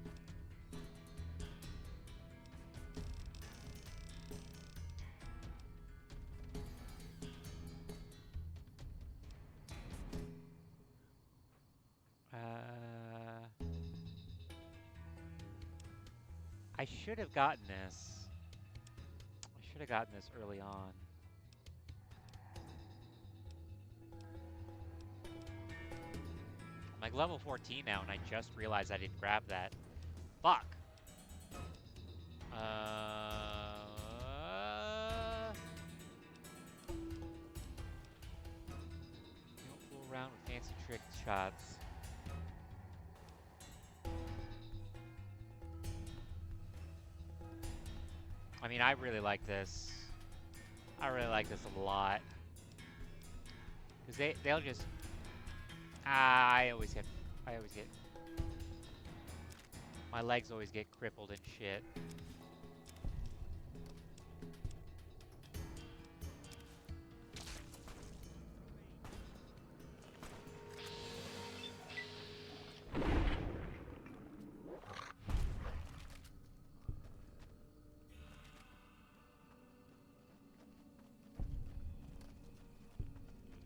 I should have gotten this. I should have gotten this early on. I'm like level 14 now, and I just realized I didn't grab that. Fuck! Don't fool around with fancy trick shots. I mean, I really like this. I really like this a lot. Because they'll just... I always get... My legs always get crippled and shit.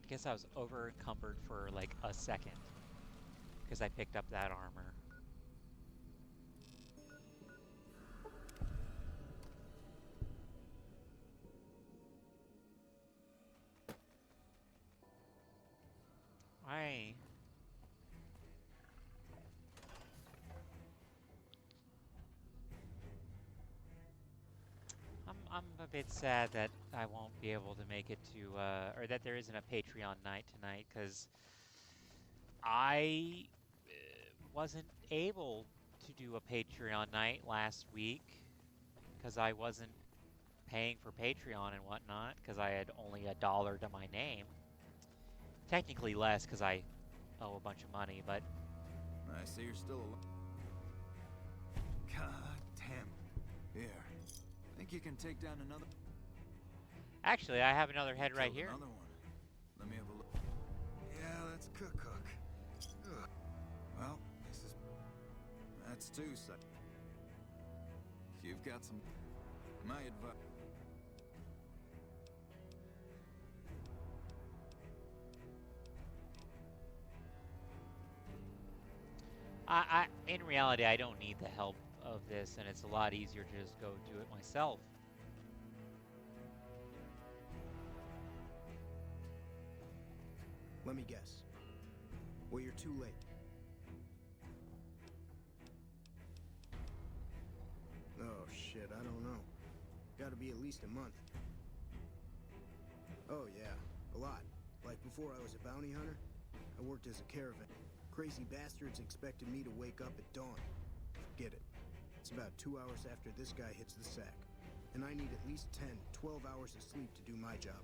Guess I was over encumbered for like a second because I picked up that armor. I'm a bit sad that I won't be able to make it to, or that there isn't a Patreon night tonight, because I wasn't able to do a Patreon night last week, because I wasn't paying for Patreon and whatnot, because I had only $1 to my name. Technically less, because I owe a bunch of money, but... I see you're still alive. God damn. Here. Think you can take down another? Actually, I have another head right here. Another one. Let me have a look. Yeah, that's cook. Ugh. Well, that's two, son. You've got some... My advice... In reality, I don't need the help of this, and it's a lot easier to just go do it myself. Let me guess. Well, you're too late. Oh, shit, I don't know. Gotta be at least a month. Oh, yeah, a lot. Like before I was a bounty hunter, I worked as a caravan. Crazy bastards expected me to wake up at dawn. Forget it. It's about 2 hours after this guy hits the sack. And I need at least 10, 12 hours of sleep to do my job.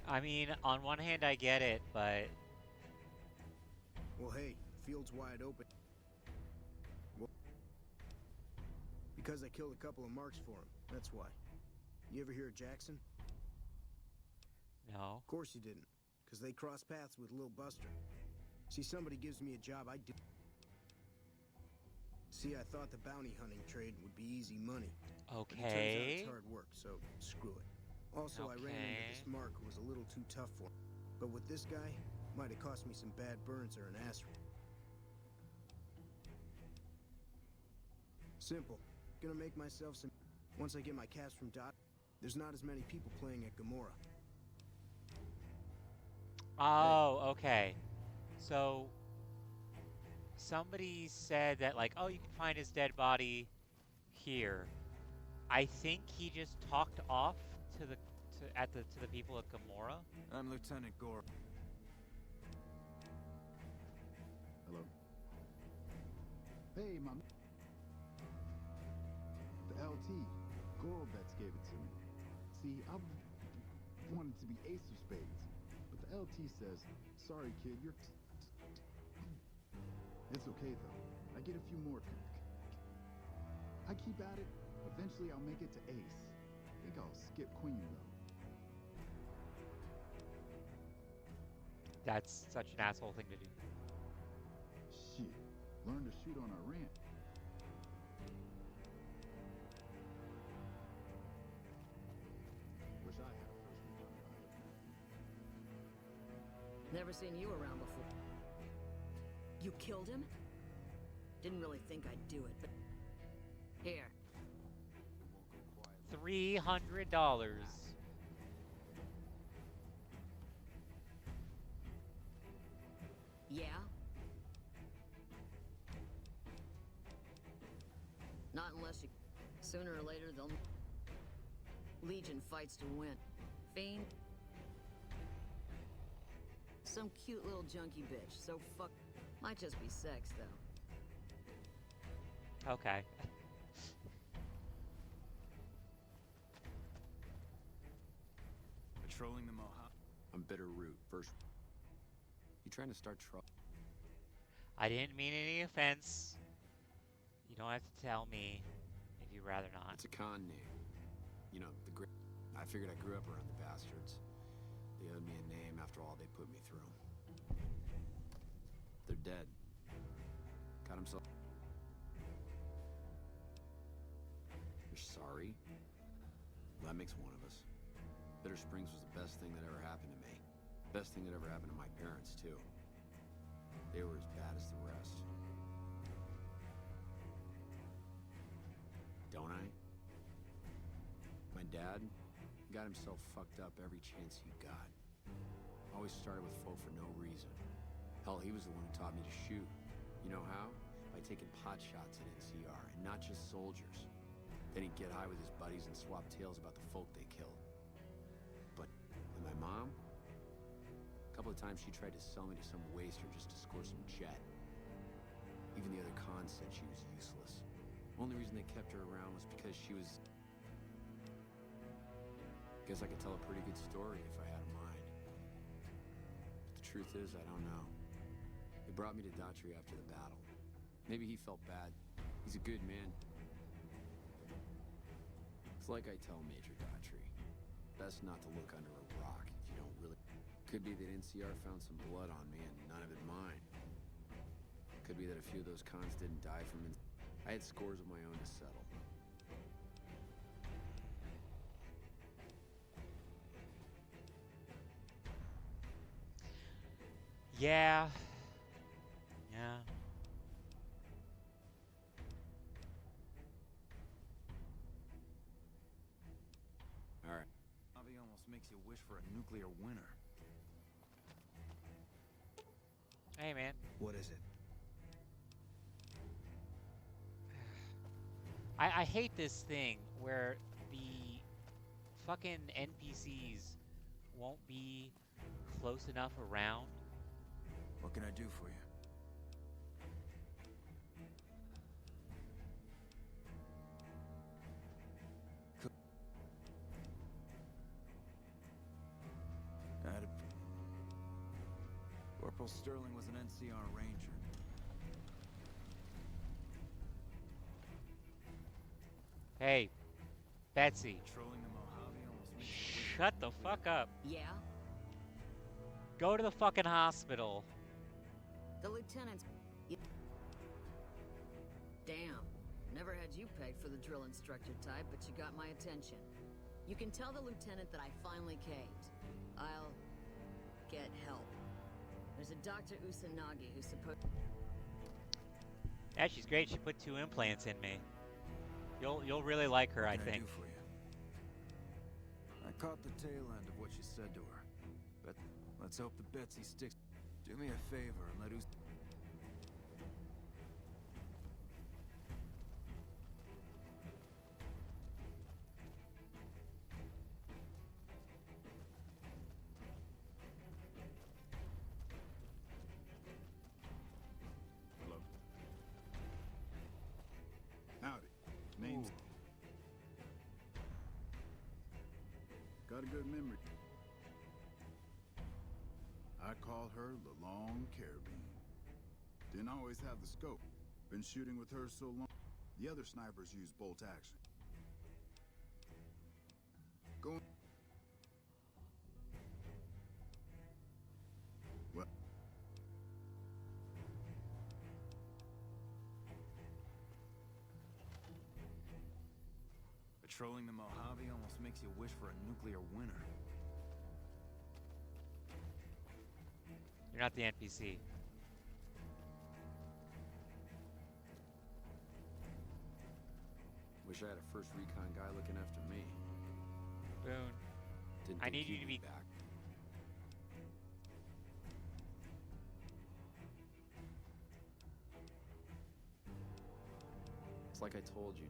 I mean, on one hand, I get it, but... Well, hey, the field's wide open. Well, because I killed a couple of marks for him, that's why. You ever hear of Jackson? No. Of course you didn't, because they cross paths with Lil Buster. See, somebody gives me a job, I do. See, I thought the bounty hunting trade would be easy money. Okay. But it turns out it's hard work, so screw it. Also, I ran into this mark who was a little too tough for me. But with this guy, might have cost me some bad burns or an ass. Simple. Gonna make myself some... Once I get my caps from Dot, there's not as many people playing at Gamora. Oh, okay. So, somebody said that, like, oh, you can find his dead body here. I think he just talked off to the people at Gamora. I'm Lieutenant Gore. Hello. Hey, Mom. The LT. Gorobets gave it to me. See, I wanted to be Ace of Spades, but the LT says, sorry, kid, you're... It's okay, though. I get a few more. I keep at it. Eventually, I'll make it to Ace. I think I'll skip Queen, though. That's such an asshole thing to do. Shit. Learn to shoot on a ranch. Wish I had a first responder on it. Never seen you around before. You killed him? Didn't really think I'd do it, but... Here. $300. Yeah? Not unless you... Sooner or later, they'll... Legion fights to win. Fiend... Some cute little junkie bitch, so fuck... Might just be sex, though. Okay. Patrolling the Mojave. I'm Bitter Root. First... You trying to start trouble? I didn't mean any offense. You don't have to tell me if you'd rather not. It's a con name. You know, the great... I figured I grew up around the bastards. They owed me a name after all they put me through. They're dead. Got himself... You're sorry? Well, that makes one of us. Bitter Springs was the best thing that ever happened to me. Best thing that ever happened to my parents, too. They were as bad as the rest. Don't I? My dad got himself fucked up every chance he got. Always started with folk for no reason. Hell, he was the one who taught me to shoot. You know how? By taking pot shots at NCR, and not just soldiers. Then he'd get high with his buddies and swap tales about the folk they killed. But with my mom, a couple of times she tried to sell me to some waster just to score some jet. Even the other cons said she was useless. Only reason they kept her around was because she was... Guess I could tell a pretty good story if I had a mind. But the truth is, I don't know. They brought me to Daughtry after the battle. Maybe he felt bad. He's a good man. It's like I tell Major Daughtry. Best not to look under a rock if you don't really... Could be that NCR found some blood on me and none of it mine. Could be that a few of those cons didn't die from... I had scores of my own to settle. Yeah. Yeah. All right. Mojave almost makes you wish for a nuclear winter. Hey, man. What is it? I hate this thing where the fucking NPCs won't be close enough around. What can I do for you? Corporal Sterling was an NCR ranger. Hey, Betsy. Patrolling the Mojave almost makes Shut the fuck up. Yeah? Go to the fucking hospital. The lieutenant's... Damn. Never had you pegged for the drill instructor type, but you got my attention. You can tell the lieutenant that I finally caved. I'll... get help. There's a Dr. Usanagi who's supposed... Yeah, she's great. She put 2 implants in me. You'll really like her, I What can think. do for you? I caught the tail end of what you said to her. But let's hope the Betsy sticks. Do me a favor and let Us... Hello. Howdy. Name's... Got a good memory. I call her the Long Carabine. Didn't always have the scope. Been shooting with her so long. The other snipers use bolt action. Going... Well, Patrolling the Mojave almost makes you wish for a nuclear winter. You're not the NPC. Wish I had a first recon guy looking after me. Boone, Didn't I think need you you'd to be back. It's like I told you.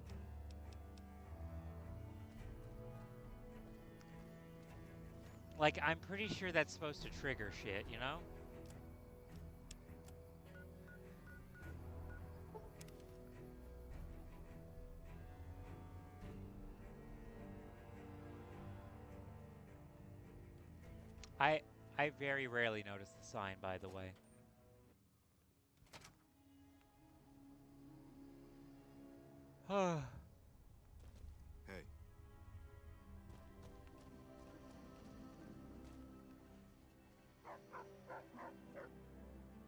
like, I'm pretty sure that's supposed to trigger shit, you know? I very rarely notice the sign, by the way. Hey.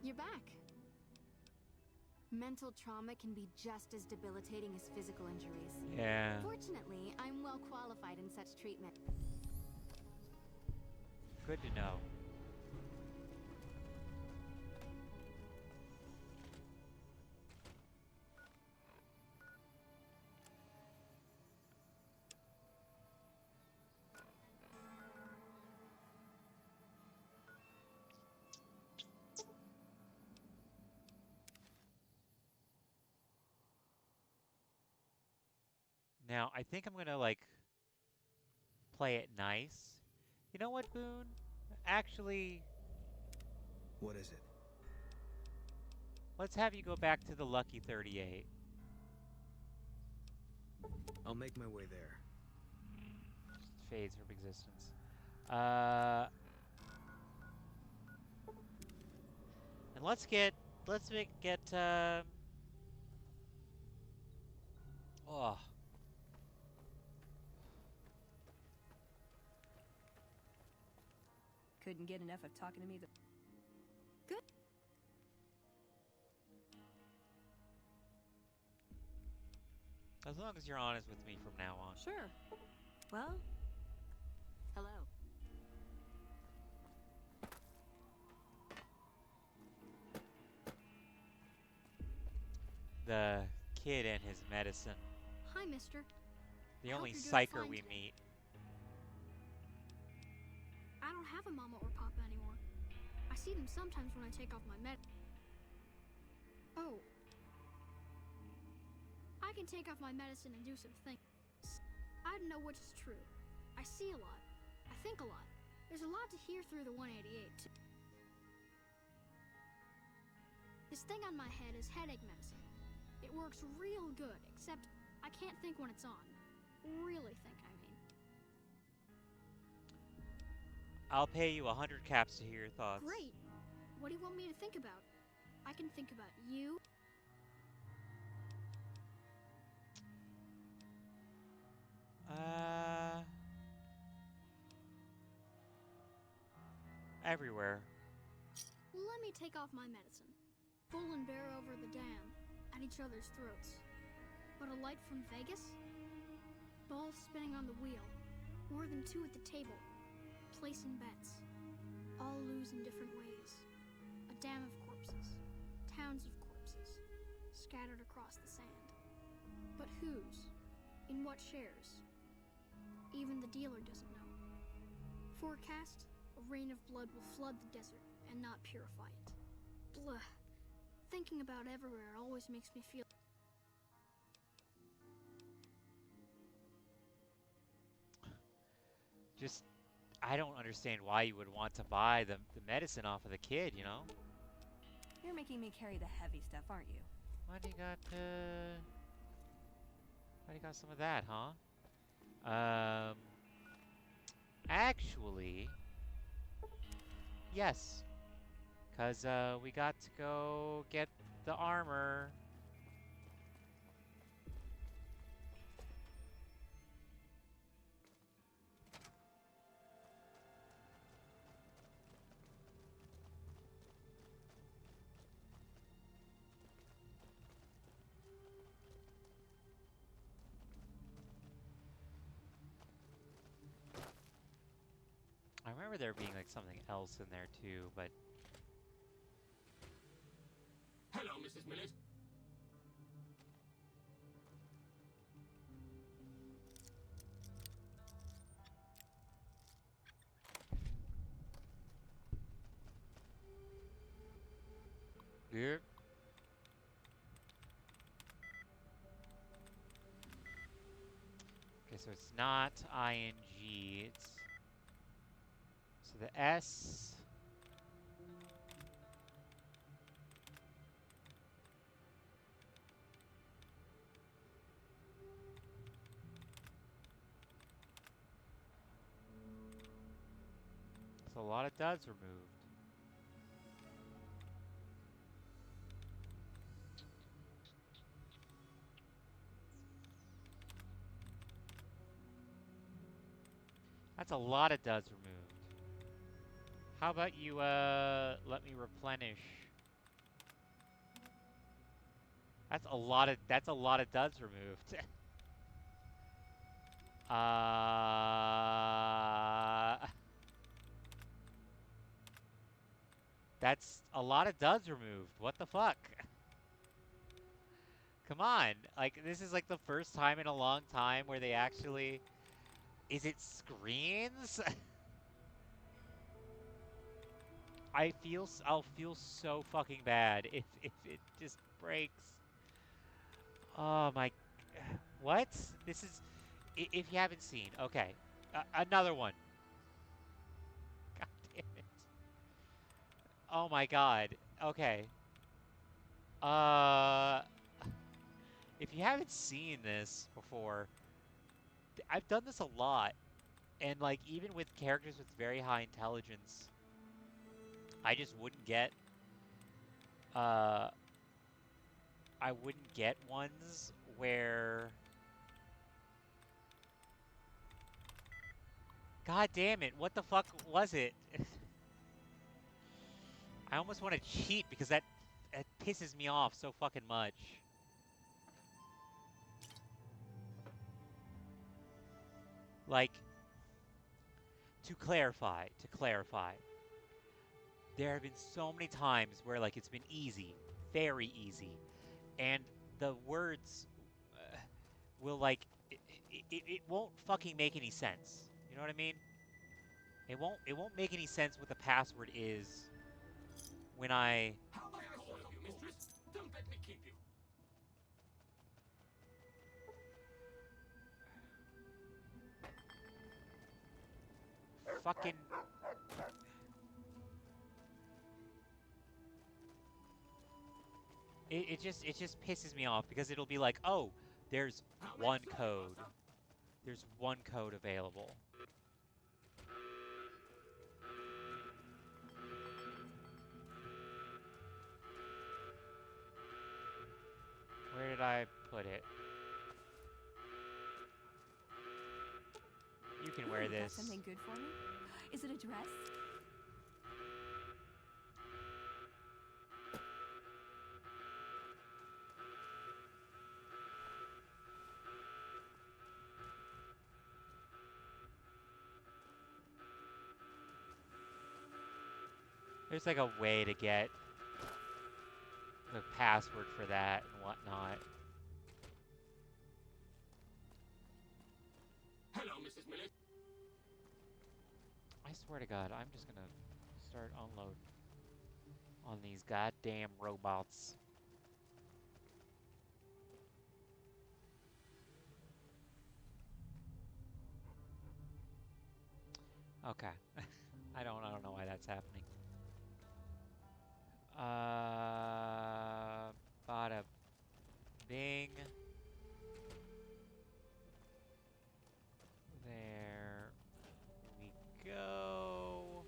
You're back. Mental trauma can be just as debilitating as physical injuries. Yeah. Fortunately, I'm well qualified in such treatment. Good to know. Now, I think I'm gonna, like, play it nice. You know what, Boone? Actually, What is it? let's have you go back to the Lucky 38. I'll make my way there. Fades from existence. And let's get, oh. Couldn't get enough of talking to me. Good. As long as you're honest with me from now on. Sure. Well, hello. The kid and his medicine. Hi, mister. The I hope only you're doing psyker fine we today. meet. I don't have a mama or papa anymore. I see them sometimes when I take off my med. Oh. I can take off my medicine and do some things. I don't know which is true. I see a lot. I think a lot. There's a lot to hear through the 188, too. This thing on my head is headache medicine. It works real good, except I can't think when it's on. Really think, I mean. I'll pay you 100 caps to hear your thoughts. Great. What do you want me to think about? I can think about you. Everywhere. Let me take off my medicine. Bull and bear over the dam, at each other's throats. But a light from Vegas? Balls spinning on the wheel. More than two at the table. Placing bets. All lose in different ways. A dam of corpses. Towns of corpses. Scattered across the sand. But whose? In what shares? Even the dealer doesn't know. Forecast, a rain of blood will flood the desert and not purify it. Blah. Thinking about everywhere always makes me feel... Just, I don't understand why you would want to buy the medicine off of the kid, you know? You're making me carry the heavy stuff, aren't you? Why do you got some of that, huh? Actually, yes. 'Cause, we got to go get the armor. remember there being like something else in there too, but... Hello, Mrs. Millet. Yep. Okay, so it's not ing, it's... So the S... So a lot of duds removed. That's a lot of duds removed. How about you, let me replenish? That's a lot of duds removed. That's a lot of duds removed. What the fuck? Come on. Like, this is like the first time in a long time where they actually... Is it screens? I'll feel so fucking bad if it just breaks. Oh my... What? This is... If you haven't seen, okay. Another one. God damn it. Oh my god. Okay. If you haven't seen this before, I've done this a lot. And like, even with characters with very high intelligence, I just wouldn't get, I wouldn't get ones where... God damn it, what the fuck was it? I almost want to cheat because that pisses me off so fucking much. Like, to clarify, there have been so many times where like it's been easy, very easy, and the words will like, it won't fucking make any sense. You know what I mean? It won't make any sense what the password is when I... How may I serve you, mistress? Don't let me keep you. Fucking... It just pisses me off because it'll be like, oh, there's one code. There's one code available. Where did I put it? You can wear this. Something good for me? Is it a dress? There's like a way to get the password for that and whatnot. Hello, Mrs. Millet. I swear to God, I'm just gonna start unloading on these goddamn robots. Okay. I don't know why that's happening. Bada bing. There we go.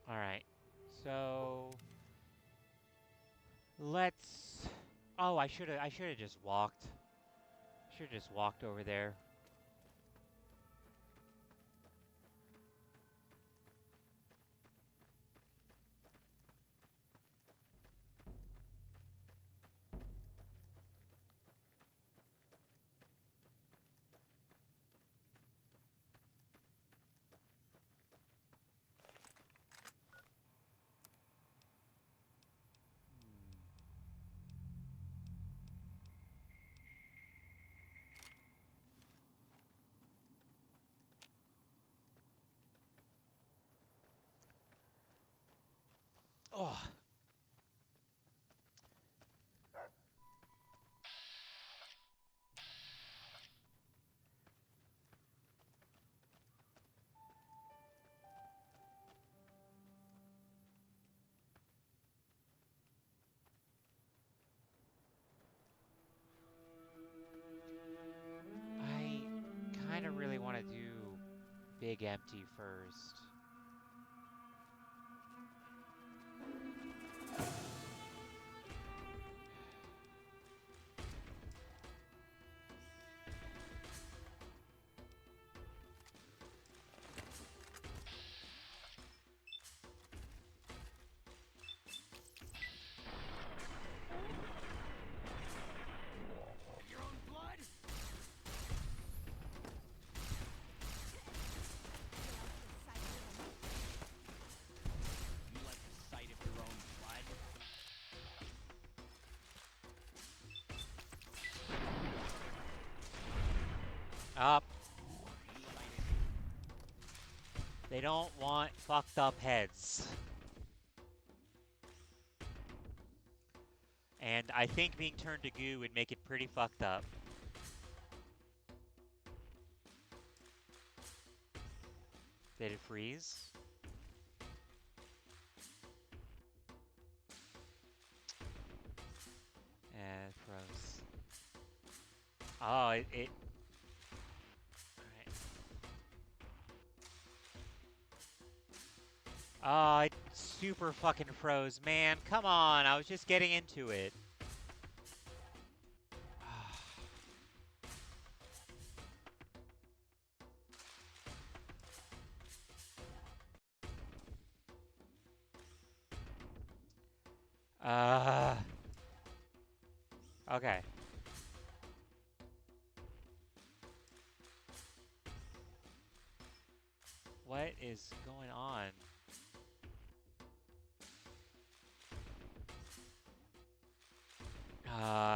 All right. So let's... Oh, I should have just walked. Should have just walked over there. Oh. I kind of really want to do Big Empty first. Your own blood? You like the sight of your own blood? Up. They don't want fucked up heads. And I think being turned to goo would make it pretty fucked up. Did it freeze? Yeah, it froze. Oh, it Oh, it super fucking froze, man. Come on, I was just getting into it. Okay. What is going on?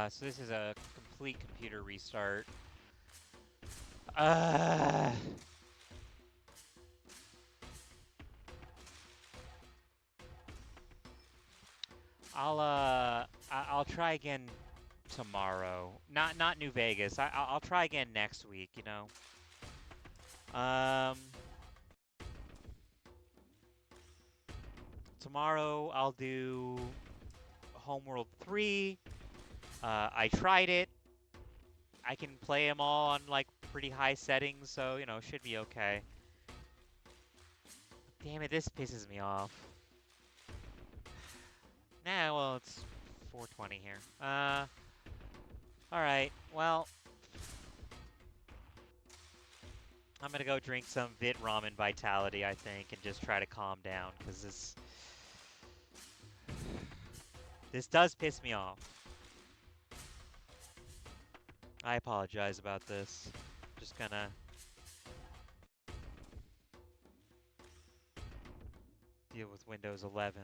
So this is a complete computer restart. I'll try again tomorrow. Not New Vegas. I'll try again next week, you know. Tomorrow I'll do Homeworld 3. I tried it. I can play them all on like pretty high settings, so you know, should be okay. Damn it, this pisses me off. Nah, well, it's 4:20 here. Alright, well, I'm gonna go drink some Vit Ramen Vitality, I think, and just try to calm down, because this does piss me off. I apologize about this. Just gonna deal with Windows 11.